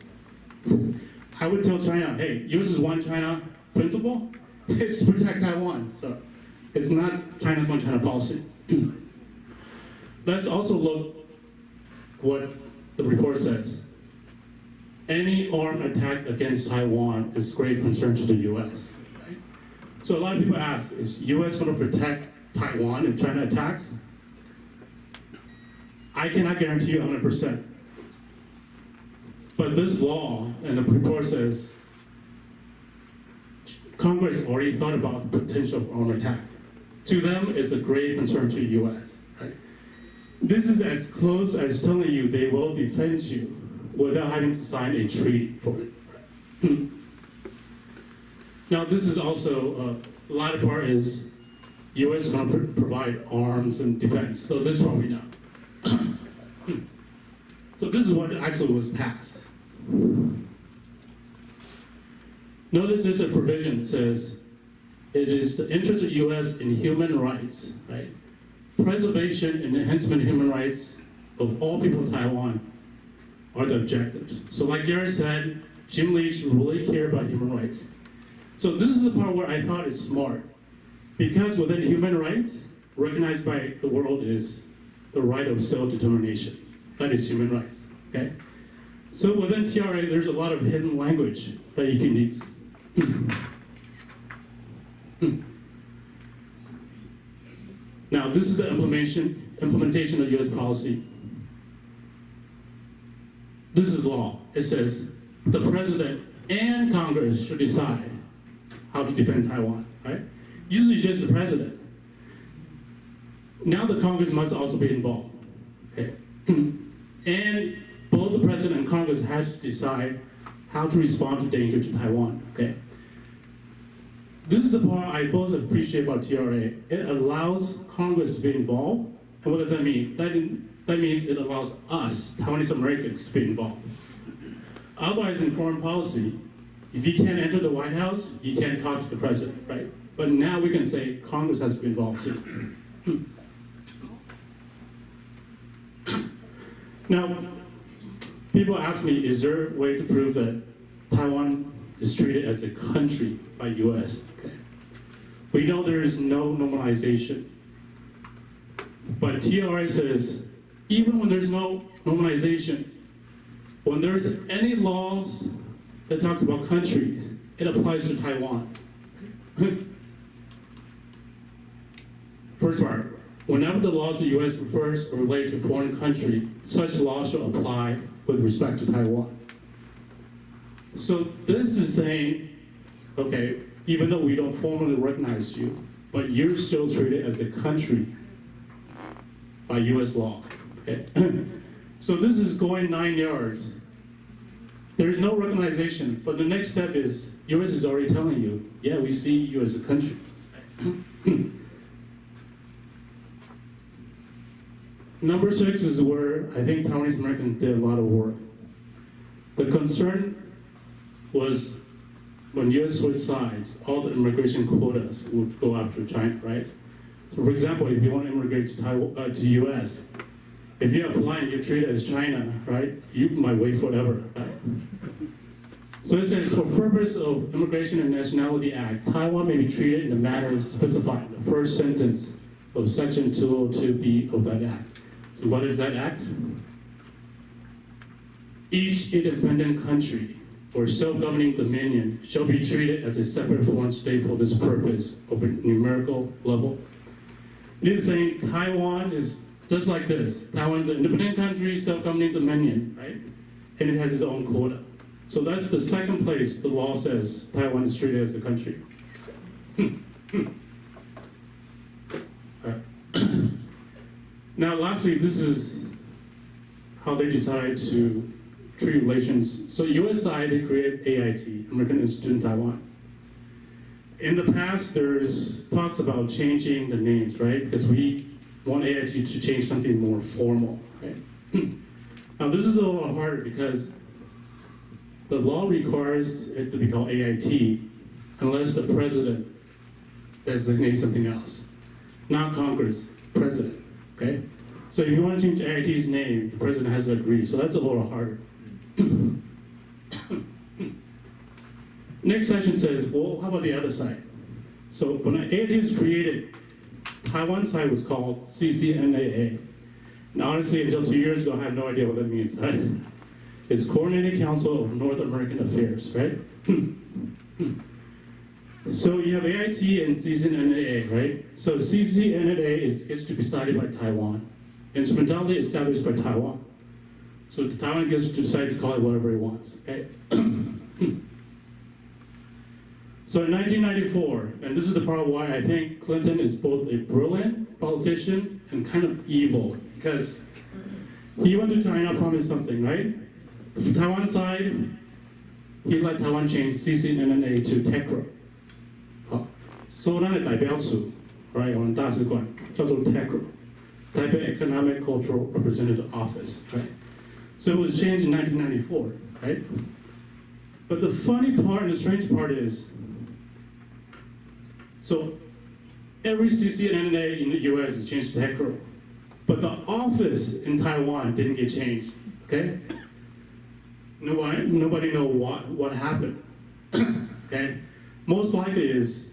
I would tell China, hey, yours is one China principle, it's to protect Taiwan. So it's not China's one China policy. Let's also look what the report says. Any armed attack against Taiwan is grave concern to the U.S. Right? So a lot of people ask, is U.S. going to protect Taiwan if China attacks? I cannot guarantee you 100%. But this law and the report says Congress already thought about the potential of armed attack. To them, it's a grave concern to the U.S. Right? This is as close as telling you they will defend you without having to sign a treaty for it. Now, this is also a lot of part is U.S. is going to provide arms and defense. So this is what we know. So this is what actually was passed. Notice there's a provision that says it is the interest of the U.S. in human rights, right? Preservation and enhancement of human rights of all people of Taiwan are the objectives. So like Gerrit said, Jim Lee should really care about human rights. So this is the part where I thought is smart. Because within human rights, recognized by the world is the right of self-determination. That is human rights, okay? So within TRA, there's a lot of hidden language that you can use. Now, this is the implementation of U.S. policy. This is law. It says the president and Congress should decide how to defend Taiwan, right? Usually just the president. Now the Congress must also be involved, okay? And both the president and Congress has to decide how to respond to danger to Taiwan, okay? This is the part I both appreciate about TRA. It allows Congress to be involved. And what does that mean? That means it allows us, Taiwanese Americans, to be involved. Otherwise, in foreign policy, if you can't enter the White House, you can't talk to the president, right? But now we can say Congress has to be involved too. Now, people ask me, is there a way to prove that Taiwan is treated as a country by U.S.? Okay. We know there is no normalization. But TRA says, even when there's no normalization, when there's any laws that talks about countries, it applies to Taiwan. First part, whenever the laws of the U.S. refers or relate to a foreign country, such laws shall apply with respect to Taiwan. So this is saying, okay, even though we don't formally recognize you, but you're still treated as a country by U.S. law, okay? So this is going 9 yards. There's no recognition, but the next step is, U.S. is already telling you, yeah, we see you as a country. Number 6 is where I think Taiwanese Americans did a lot of work. The concern was when U.S. switched sides, all the immigration quotas would go after China, right? So for example, if you want to immigrate to U.S., if you apply and you're treated as China, right, you might wait forever, right? So it says, for purpose of Immigration and Nationality Act, Taiwan may be treated in the manner specified in the first sentence of Section 202B of that act. So what is that act? Each independent country or self-governing dominion shall be treated as a separate foreign state for this purpose of a numerical level. It is saying Taiwan is just like this. Taiwan is an independent country, self-governing dominion, right? And it has its own quota. So that's the second place the law says Taiwan is treated as a country. Now, lastly, this is how they decided to treat relations. So U.S. side, they created AIT, American Institute in Taiwan. In the past, there's talks about changing the names, right? Because we want AIT to change something more formal, right? Now, this is a little harder because the law requires it to be called AIT unless the president designates something else, not Congress. president, okay? So if you want to change AIT's name, the president has to agree, so that's a little harder. Next section says, well, how about the other side? So when AIT was created, Taiwan side was called CCNAA. Now honestly, until 2 years ago, I had no idea what that means, right? It's Coordinated Council of North American Affairs, right? So you have AIT and CCNAA, right? So CCNAA gets to be decided by Taiwan. Instrumentality established by Taiwan. So Taiwan gets to decide to call it whatever it wants, okay? So in 1994, and this is the part why I think Clinton is both a brilliant politician and kind of evil, because he went to China, promised something, right? The Taiwan side, he let Taiwan change CCNNA to TECRA. 好，所以那个代表处 right, 我们大使馆叫做 TECRA, Taipei Economic Cultural Representative Office, right? So it was changed in 1994, right? But the funny part and the strange part is, so every CCNNA in the US is changed to TECRA, but the office in Taiwan didn't get changed, okay? Nobody know what happened, okay? Most likely is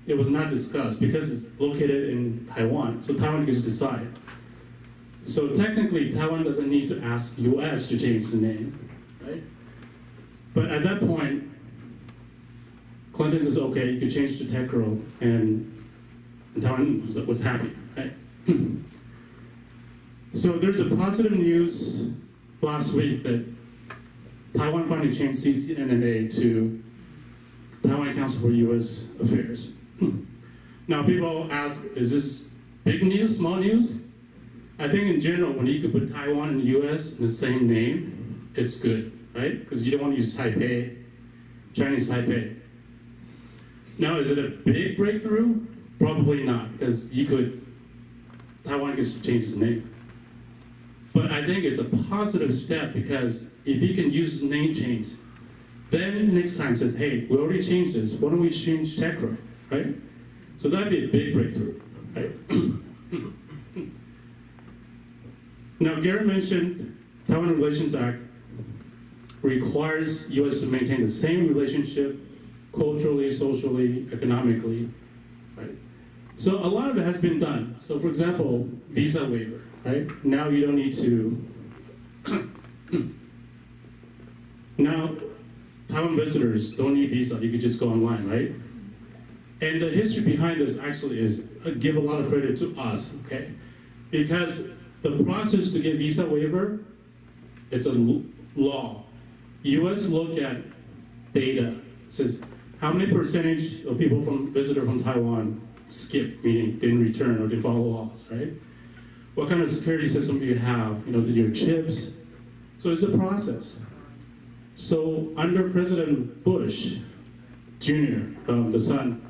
it was not discussed because it's located in Taiwan, so Taiwan gets to decide. So technically, Taiwan doesn't need to ask US to change the name, right? But at that point, Clinton says, okay, you can change to TECRA, and Taiwan was happy, right? So there's a positive news last week that Taiwan finally changed CCNNA to Taiwan Council for U.S. Affairs. Now people ask, is this big news, small news? I think in general, when you could put Taiwan and the U.S. in the same name, it's good, right? Because you don't want to use Taipei, Chinese Taipei. Now, is it a big breakthrough? Probably not, because Taiwan gets to change its name. But I think it's a positive step, because if he can use his name change, then next time says, hey, we already changed this, why don't we change TECRA, right? So that'd be a big breakthrough, right? Now, Gerrit mentioned Taiwan Relations Act requires U.S. to maintain the same relationship culturally, socially, economically, right? So a lot of it has been done. So for example, visa waiver, right? Now you don't need to, now Taiwan visitors don't need visa, you could just go online, right? And the history behind this actually is, give a lot of credit to us, okay? Because the process to get visa waiver, it's a law. US look at data, it says, how many percentage of people visitor from Taiwan skip, meaning didn't return or didn't follow laws, right? What kind of security system do you have? Your chips. So it's a process. So under President Bush Jr., the son,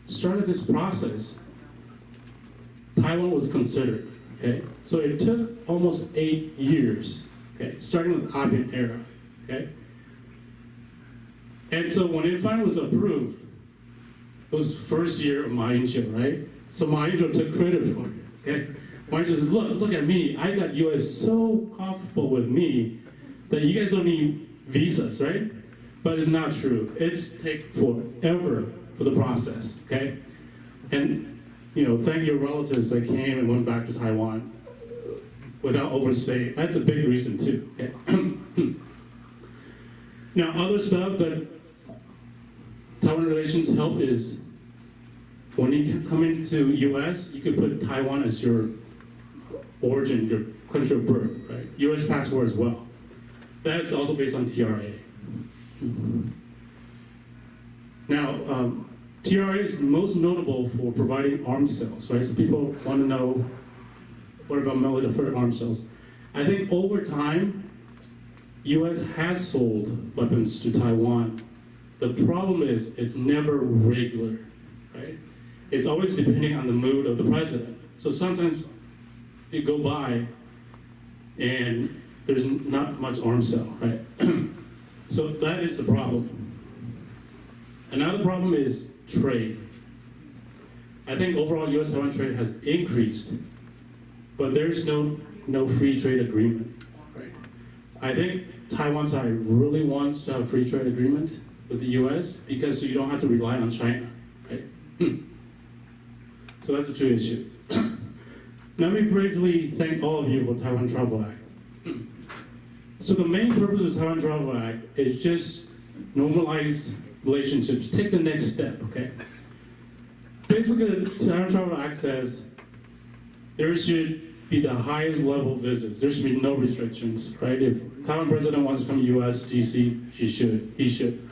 started this process, Taiwan was considered, okay? So it took almost 8 years, okay? Starting with Abian era, okay? And so when it finally was approved, it was first year of Ma Ying-jeou, right? So Ma Ying-jeou took credit for it, okay? Ma Ying-jeou says, look at me. I got US so comfortable with me that you guys don't need visas, right? But it's not true. It's take forever for the process, okay? And, thank your relatives that came and went back to Taiwan without overstay. That's a big reason too, okay? Now, other stuff that Taiwan relations help is when you come into US, you could put Taiwan as your origin, your country of birth, right? US passport as well. That's also based on TRA. Now, TRA is most notable for providing arms sales, right? So people want to know, what about military arms sales? I think over time, US has sold weapons to Taiwan. The problem is it's never regular, right? It's always depending on the mood of the president. So sometimes you go by and there's not much arms sale, right? So that is the problem. Another problem is trade. I think overall U.S.-Taiwan trade has increased, but there's no free trade agreement. Right? I think Taiwan side really wants to have a free trade agreement with the U.S. because you don't have to rely on China. Right? So that's the two issues. Let me briefly thank all of you for Taiwan Travel Act. So the main purpose of Taiwan Travel Act is just normalize relationships, take the next step, okay? Basically, the Taiwan Travel Act says there should be the highest level visits. There should be no restrictions, right? If Taiwan president wants to come to US, GC, he should.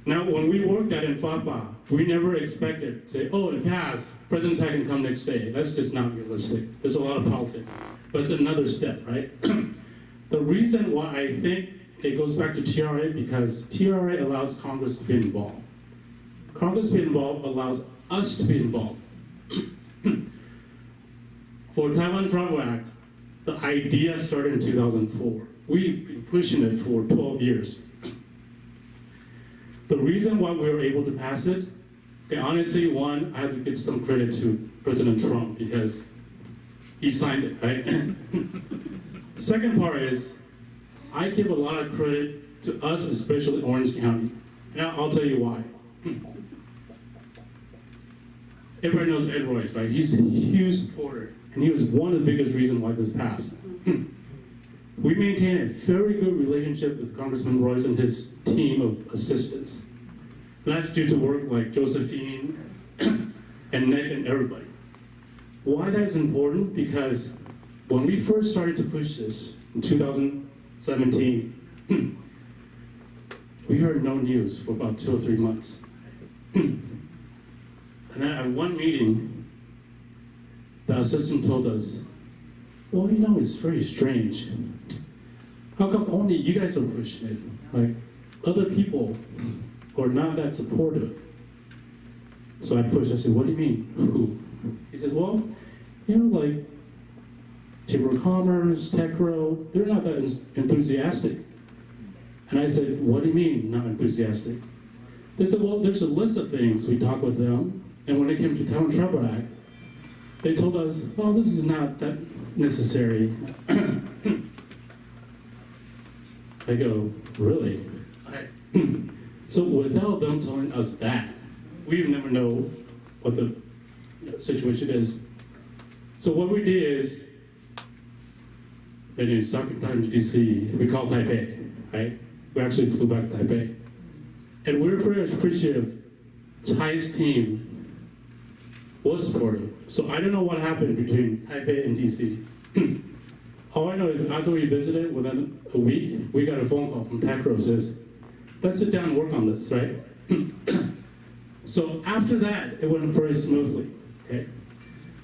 Now, when we worked at FAPA, we never expected to say, oh, it passed, President Tsai can come next day. That's just not realistic. There's a lot of politics. But it's another step, right? The reason why I think it goes back to TRA, because TRA allows Congress to be involved. Congress to be involved allows us to be involved. For Taiwan Travel Act, the idea started in 2004. We've been pushing it for 12 years. The reason why we were able to pass it, okay, honestly, one, I have to give some credit to President Trump because he signed it, right? Second part is, I give a lot of credit to us, especially Orange County. Now, I'll tell you why. Everybody knows Ed Royce, right? He's a huge supporter, and he was one of the biggest reasons why this passed. We maintain a very good relationship with Congressman Royce and his team of assistants. And that's due to work like Josephine and Nick and everybody. Why that's important? Because when we first started to push this in 2017, we heard no news for about 2 or 3 months. And then at one meeting, the assistant told us, well, you know, it's very strange. How come only you guys are pushing it? Like, other people are not that supportive. So I pushed, I said, what do you mean, who? He said, well, you know, like, Chamber of Commerce, TechRo, they're not that enthusiastic. And I said, what do you mean, not enthusiastic? They said, well, there's a list of things, we talked with them, and when it came to Taiwan Travel Act, they told us, well, this is not that necessary. I go, really? So without them telling us that, we never know what the situation is. So what we did is, in second time to DC, we called Taipei, right? We actually flew back to Taipei. And we were very appreciative. Tsai's team was supportive. So I don't know what happened between Taipei and DC. All I know is after we visited, within a week, we got a phone call from TechRo says, let's sit down and work on this, right? So after that, it went very smoothly, okay?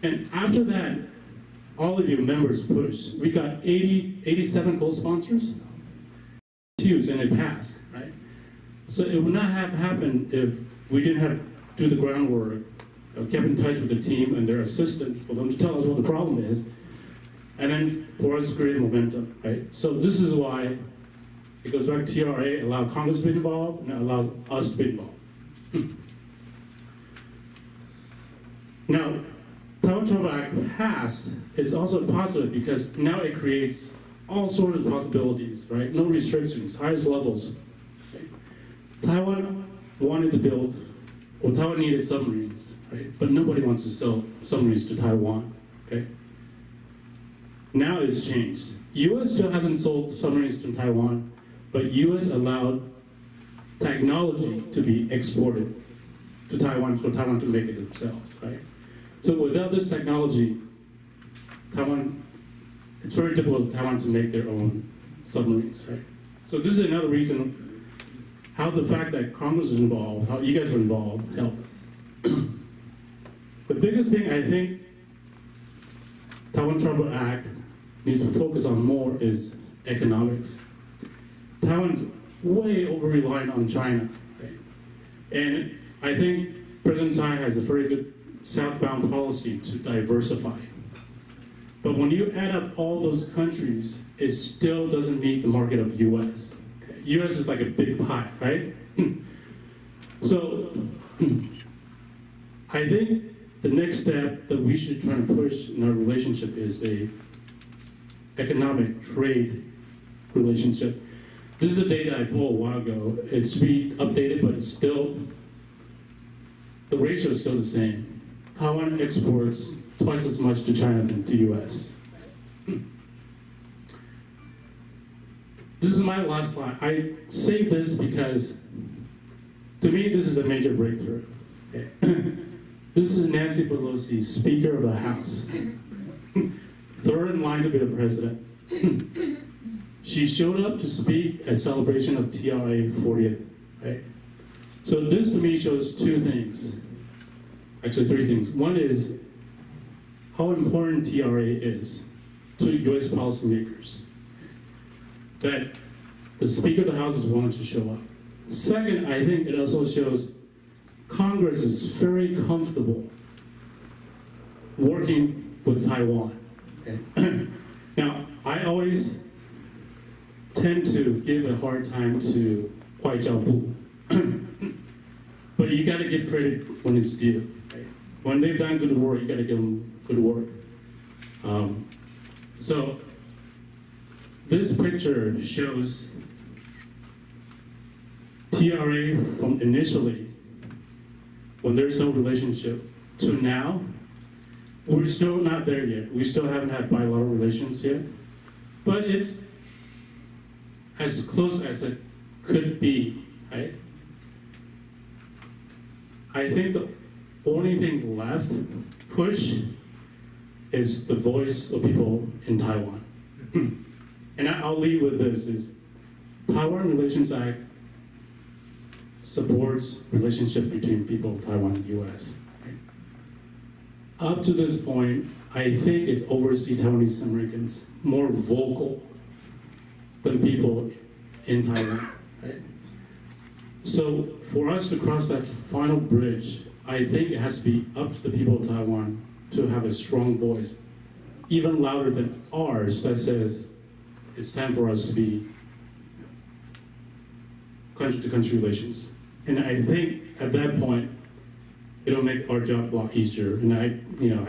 And after that, all of you members pushed. We got 87 co-sponsors. Huge, and it passed, right? So it would not have happened if we didn't have do the groundwork, kept in touch with the team and their assistant for them to tell us what the problem is, and then for us to create momentum, right? So this is why it goes back to TRA, allow Congress to be involved, and allow us to be involved. Now, Taiwan Travel Act passed, it's also positive because now it creates all sorts of possibilities, right? No restrictions, highest levels. Okay? Taiwan wanted to build, well, Taiwan needed submarines, right? But nobody wants to sell submarines to Taiwan, okay? Now it's changed. US still hasn't sold submarines to Taiwan, but US allowed technology to be exported to Taiwan for Taiwan to make it themselves, right? So without this technology, Taiwan, it's very difficult for Taiwan to make their own submarines, right? So this is another reason how the fact that Congress is involved, how you guys are involved, helped. The biggest thing I think Taiwan Travel Act needs to focus on more is economics. Taiwan's way over-reliant on China, right? And I think President Tsai has a very good southbound policy to diversify. But when you add up all those countries, it still doesn't meet the market of US. Okay? US is like a big pie, right? So I think the next step that we should try to push in our relationship is a economic trade relationship. This is a data I pulled a while ago. It should be updated, but it's still, the ratio is still the same. Taiwan exports twice as much to China than to US. This is my last slide. I say this because, to me, this is a major breakthrough. Okay. This is Nancy Pelosi, Speaker of the House, third in line to be the president. She showed up to speak at celebration of TRA 40th. Right? So this to me shows two things, actually three things. One is how important TRA is to US policymakers, that the Speaker of the House is willing to show up. Second, I think it also shows Congress is very comfortable working with Taiwan. Okay? Now, I always tend to give a hard time to Huaijiabu, but you got to give credit when it's due. Right? When they've done good work, you got to give them good work. So this picture shows TRA from initially, when there's no relationship, to now. We're still not there yet. We still haven't had bilateral relations yet, but it's as close as it could be, right? I think the only thing left to push is the voice of people in Taiwan. And I'll leave with this, is Taiwan Relations Act supports relationship between people of Taiwan and US. Right? Up to this point, I think it's overseas Taiwanese Americans more vocal than people in Taiwan. Right? So for us to cross that final bridge, I think it has to be up to the people of Taiwan to have a strong voice, even louder than ours, that says it's time for us to be country-to-country relations. And I think at that point, it'll make our job a lot easier. And I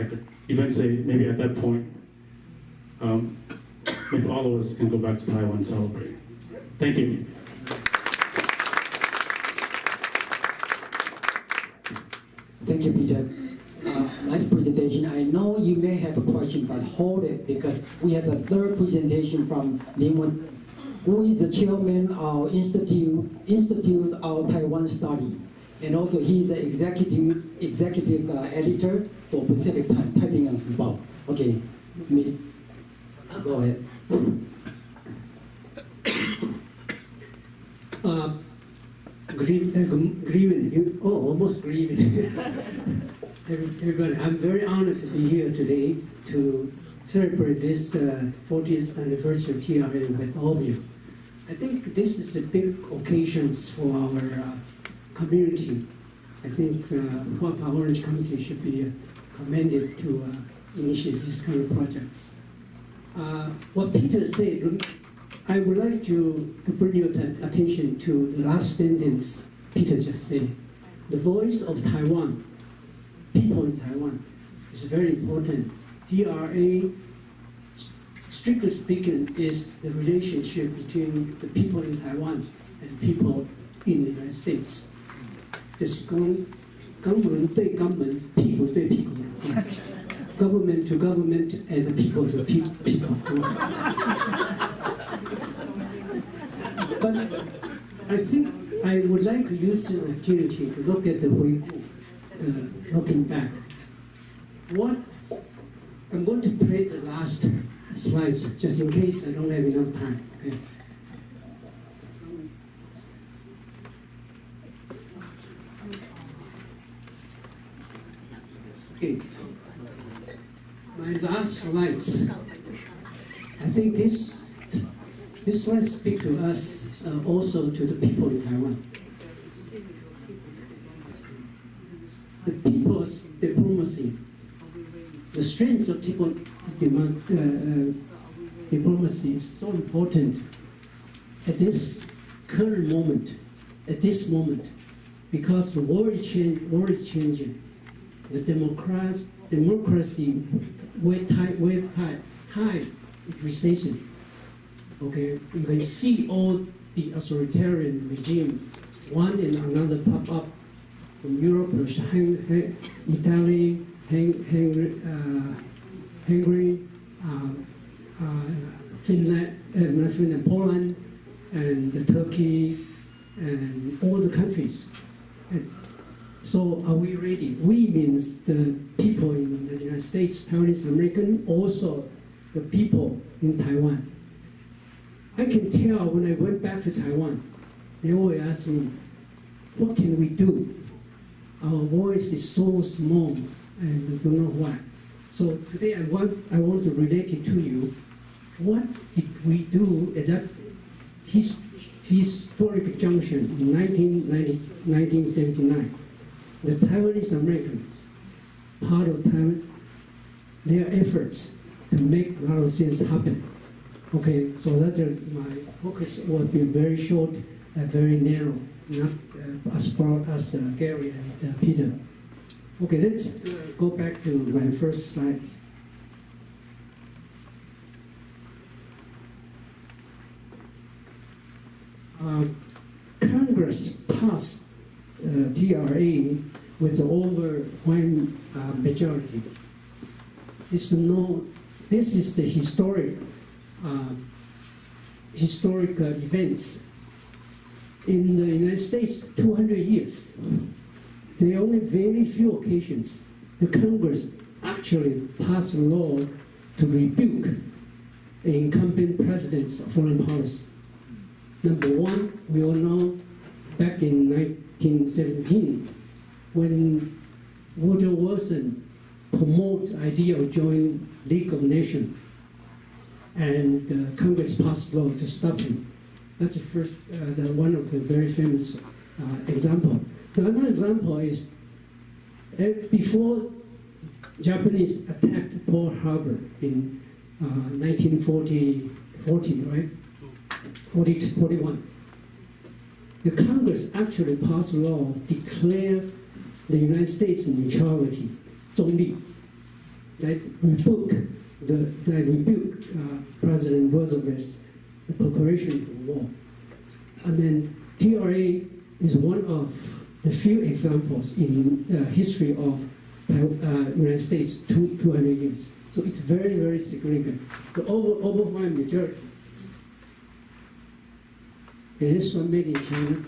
could even say maybe at that point, maybe all of us can go back to Taiwan and celebrate. Thank you. Thank you, Peter. Nice presentation. I know you may have a question, but hold it, because we have a third presentation from Lin-Wen, who is the chairman of Institute of Taiwan Study. And also he's the executive editor for Pacific Taiping and Sibao. Okay, go ahead. Good evening. Oh, almost good evening. Everybody, I'm very honored to be here today to celebrate this 40th anniversary of TRA with all of you. I think this is a big occasion for our community. I think Huapa Orange County should be commended to initiate this kind of projects. What Peter said, I would like to bring your attention to the last sentence Peter just said. The voice of Taiwan, people in Taiwan, is very important. TRA, strictly speaking, is the relationship between the people in Taiwan and people in the United States. Just government to government, people to people. Government to government and people to people. But I think I would like to use this opportunity to look at the way, looking back. I'm going to play the last slides, just in case I don't have enough time. Okay. Okay. My last slides. I think this slide speaks to us, also to the people in Taiwan. The people's diplomacy, the strength of people diplomacy is so important at this current moment, at this moment, because the world is changing. the democracy with high recession. Okay, you can see all the authoritarian regime, one and another pop up from Europe, Italy, Hungary, Finland, Poland, and Turkey, and all the countries. And so are we ready? We means the people in the United States, Taiwanese American, also the people in Taiwan. I can tell when I went back to Taiwan, they always ask me, what can we do? Our voice is so small and we don't know why. So today I want to relate it to you. What did we do at that historic junction in 1979? The Taiwanese Americans, part of Taiwan, their efforts to make a lot of things happen. Okay, so that's my focus will be very short and very narrow, not as broad as Gary and Peter. Okay, let's go back to my first slides. Congress passed TRA with an overwhelming majority. This is the historic events. In the United States, 200 years, there are only very few occasions the Congress actually passed a law to rebuke the incumbent president's foreign policy. Number one, we all know back in 1917, when Woodrow Wilson promoted the idea of joining League of Nations, and Congress passed a law to stop him. That's the first, one of the very famous example. The other example is before Japanese attacked Pearl Harbor in 1940, right? 41. The Congress actually passed a law declare the United States neutrality, 中立, that rebuked President Roosevelt's preparation for war. And then TRA is one of the few examples in history of United States 200 years. So it's very, very significant. The overwhelming majority. And this one made in China.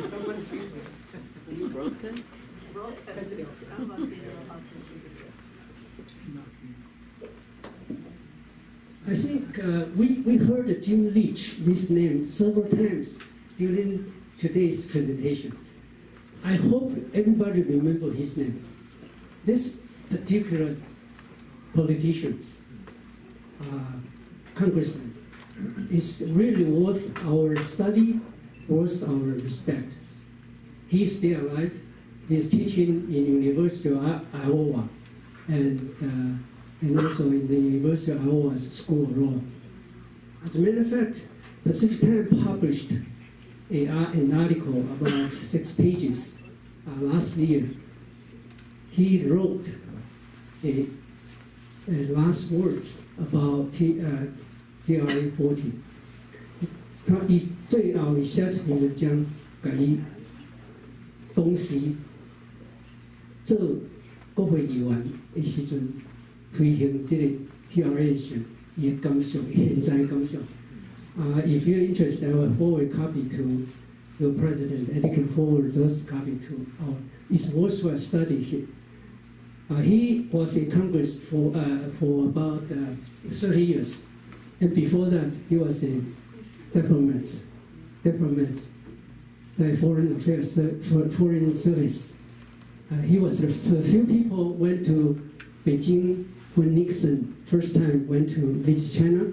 Someone fix it. It's broken. I think we heard Jim Leach, this name, several times during today's presentations. I hope everybody remember his name. This particular politicians, congressman, is really worth our study, worth our respect. He's still alive. He's teaching in University of Iowa, and also in the University of Iowa's School of Law. As a matter of fact, Pacific Times published an article about 6 pages last year. He wrote last words about TRA 40. 他最后写一篇文章，甲伊当时做国会议员的时阵推行这个 TRA 时，伊的感想，现在的感想。If you're interested, I will forward a copy to the president, and you can forward those copy to. It's worthwhile study him. He was in Congress for about 30 years, and before that, he was a diplomat, the foreign affairs, foreign service. He was the few people went to Beijing when Nixon first time went to visit China,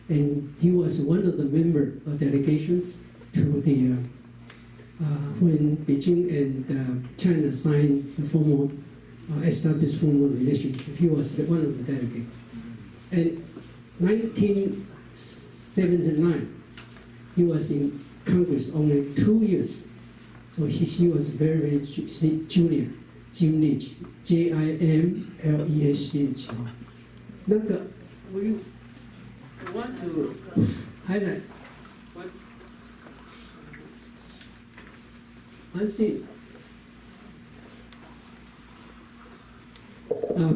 and he was one of the member of delegations to the when Beijing and China signed the formal established formal relationship. He was one of the delegates. And 1979, he was in Congress only 2 years. So she was very junior, Jimlesh, Jimlesh. 那个 we want to highlight one thing.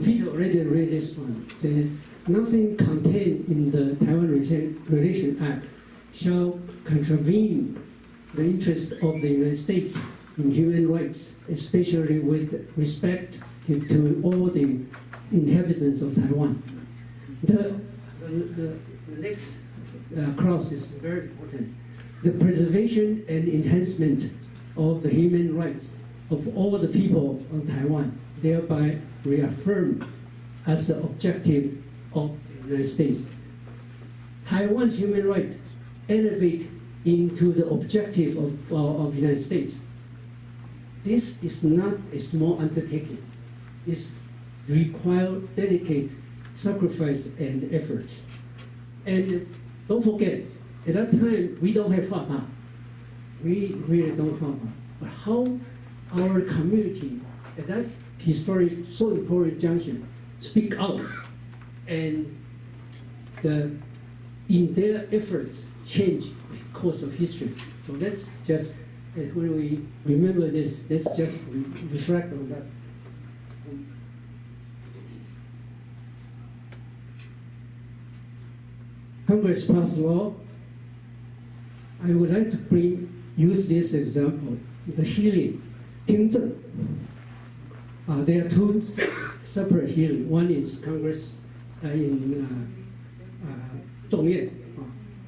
Peter already read this one. Said, nothing contained in the Taiwan Relation Act shall contravene the interests of the United States in human rights, especially with respect to all the inhabitants of Taiwan. The next clause is very important. The preservation and enhancement of the human rights of all the people of Taiwan, thereby reaffirmed as the objective of the United States. Taiwan's human rights elevate into the objective of the United States. This is not a small undertaking. It requires delicate sacrifice and efforts. And don't forget, at that time, we don't have Papa. We really don't have Papa. But how our community, at that historic, so important junction, speak out and in their efforts change the course of history. So let's just, when we remember this, let's just reflect on that. Congress passed law. I would like to use this example, the healing, 听证. There are two separate hearings. One is Congress in Chong-Yen.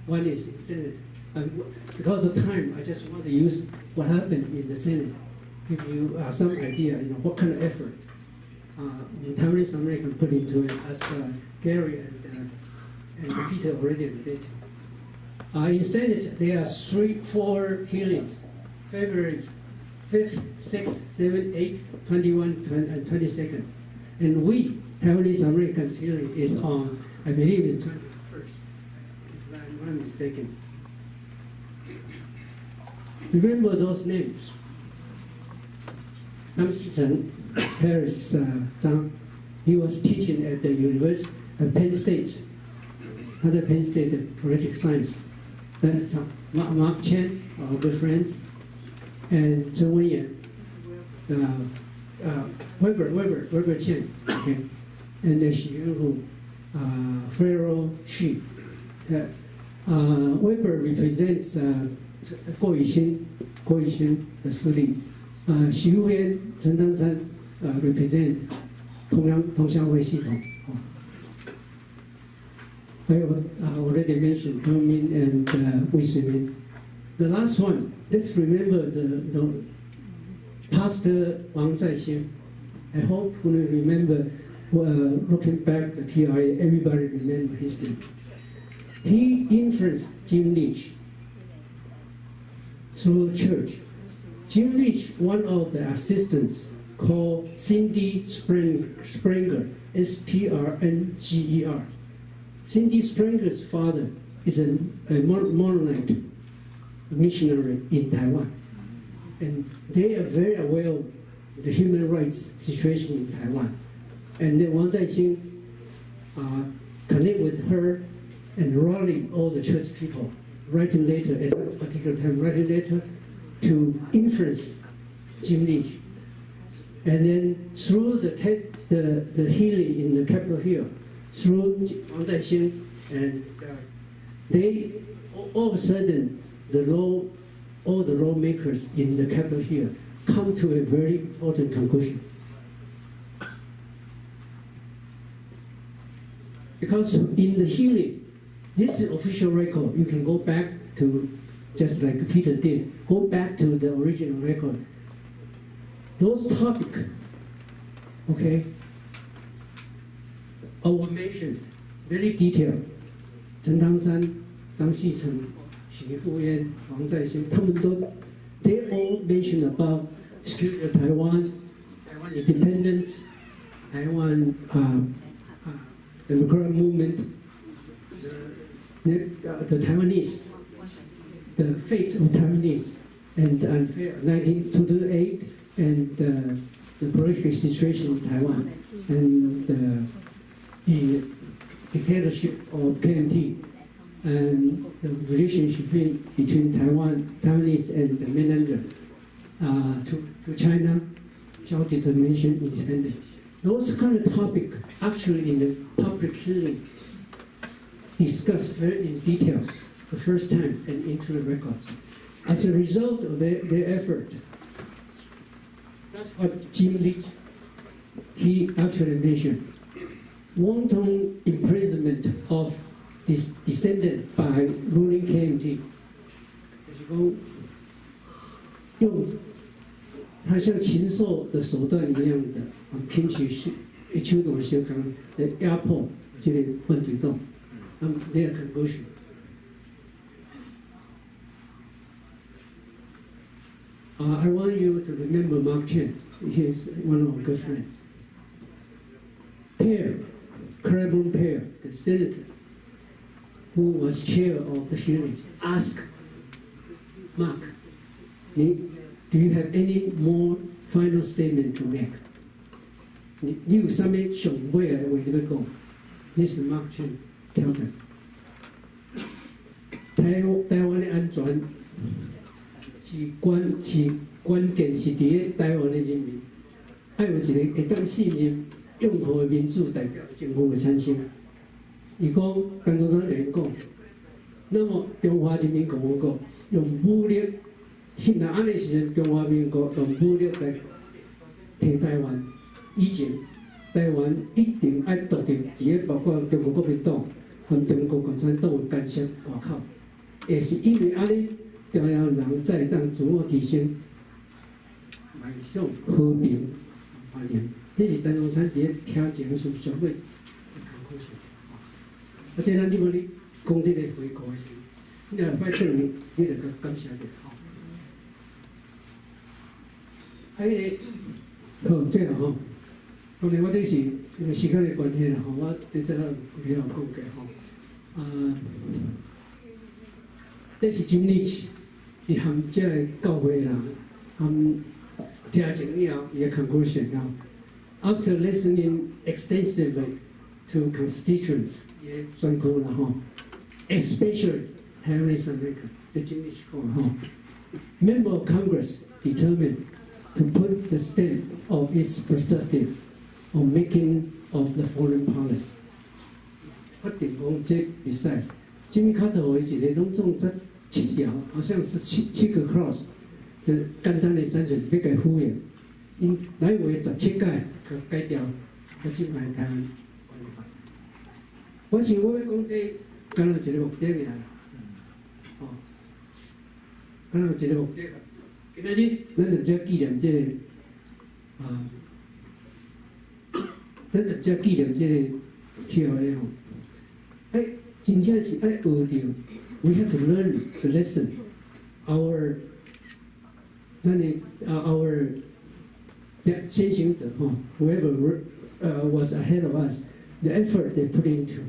One is in Senate. Because of time, I just want to use what happened in the Senate, give you some idea, what kind of effort Taiwanese Americans put into it, as Gary and Peter already related. In Senate, there are 4 hearings, February 5th, 6th, 7th, 8th, 21, and 22nd. And we, Taiwanese Americans hearing is on, I believe it's 21st, if I'm not mistaken. Remember those names. Chen, Paris Zhang, he was teaching at the University of Penn State, other Penn State political science. Mark Chen, our good friends, and Chen Wencheng, Weber Chen, okay, and the Xu Pharaoh Xu. Weber represents Guo Yuxin, the Suli. Xu Huan, Chen Dangshan represent Tongxianghui系统. I already mentioned Tongmin and Wei Suimin. The last one, let's remember the Pastor Wang Zhaixin. I hope when we remember, looking back at the TRA, everybody remember his name. He influenced Jimlesh through church. Jimlesh, one of the assistants called Cindy Springer, S-P-R-N-G-E-R. Cindy Springer's father is a Mennonite missionary in Taiwan. And they are very aware of the human rights situation in Taiwan. And then Wang Zhaixin connect with her and rally all the church people, writing letter at that particular time, writing letter to influence Jimlesh. And then through the healing in the Capitol Hill, through Wang Zhaixin, and they all of a sudden all the lawmakers in the Capitol Hill come to a very important conclusion. Because in the healing, this is official record. You can go back to, just like Peter did, go back to the original record. Those topics, okay, were mentioned very detailed. Chen Dangshan, Zhang Xicheng, Xu Huyan, Wang Zhaixin, they all mentioned about security of Taiwan, Taiwan independence, Taiwan democratic movement, the Taiwanese, the fate of Taiwanese, and unfair 1928 and the political situation in Taiwan and the dictatorship of KMT and the relationship between Taiwanese and the mainlander to China, self-determination, independence. Those kind of topics actually in the public hearing discussed very in details the first time and into the records. As a result of their effort, that's what Jim Lee, he actually mentioned. Wanton imprisonment of this descendant by ruling KMT. 用他像禽兽的手段一样的拼取手动小康来压迫这个反对党。their conclusion. I want you to remember Mark Chen. He is one of our good friends. Claiborne Pear, the senator, who was chair of the hearing, asked Mark, do you have any more final statement to make? 你有啥物上尾的话你要讲？ This is Mark Chen tell them. 台湾的安全是关键是伫台湾的人民，要有一个会当信任、拥护的民主代表政府的产生。伊讲，江中山连讲，那么中华人民共和国用武力，现在安尼时阵，中华民国用武力来摕台湾。以前台湾一定要独立，而且包括中国国民党和中国共产党的干涉外口，也是因为安尼，中央人才当自我提升，迈向和平繁荣。这是陈中山伫咧听情绪上尾的conclusion。而且咱即摆咧讲这个回顾的时，你若摆转去，你就个感谢着吼。好，这个吼。 当然，我这是因为时间的关系啦，吼，我对这个没有讲过吼。这是真理事，伊含这个教会人，听情以后，伊的 conclusion 了。After listening extensively to constituents， 也宣告了吼 ，especially Taiwanese American， 这真理事讲吼 ，Member of Congress determined to put the stamp of its perspective on making of the foreign policy。我定讲这比赛，今卡头的一个拢总在7条，好像是七个 clause， 就简单的3选要给敷衍。因来为17届，佮改掉，我即摆台湾关系法。我想我要讲这，敢若一个目的尔啦，哦，敢若一个目的。今仔日咱就只纪念这个咱就只纪念这个TLA 吼，真正是爱学着 ，we have to learn the lesson. Our 先行者吼 ，whoever was ahead of us, the effort they put into,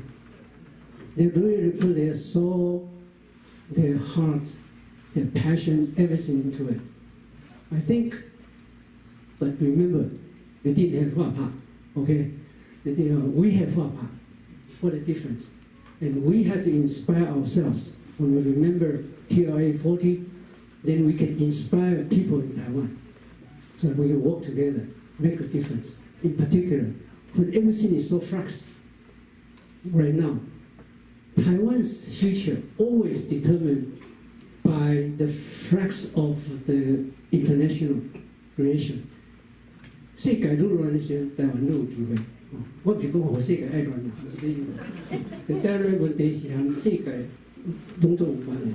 they really put their soul, their hearts, their passion, everything into it. I think, but remember, they didn't have Huapa, okay? They didn't have, we have Huapa. What a difference. And we have to inspire ourselves. When we remember TRA 40, then we can inspire people in Taiwan. So we can work together, make a difference. In particular, when everything is so flux right now, Taiwan's future always determined by the flux of the international relation. 世界愈乱的时候，台湾愈有机会。我唔是讲互世界爱乱啦，台湾问题是和世界拢总有关的。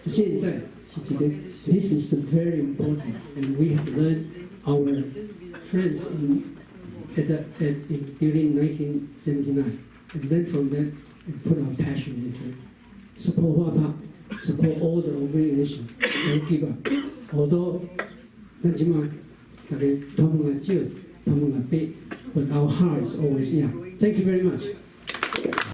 现在是一个 ，this is very important, and we have learned our friends during 1979, and then from that we put our passion into it. Support Huapa, support all the organizations, don't give up. Although 咱即马大家他们个少，他们个逼，but our hearts always young. Thank you very much.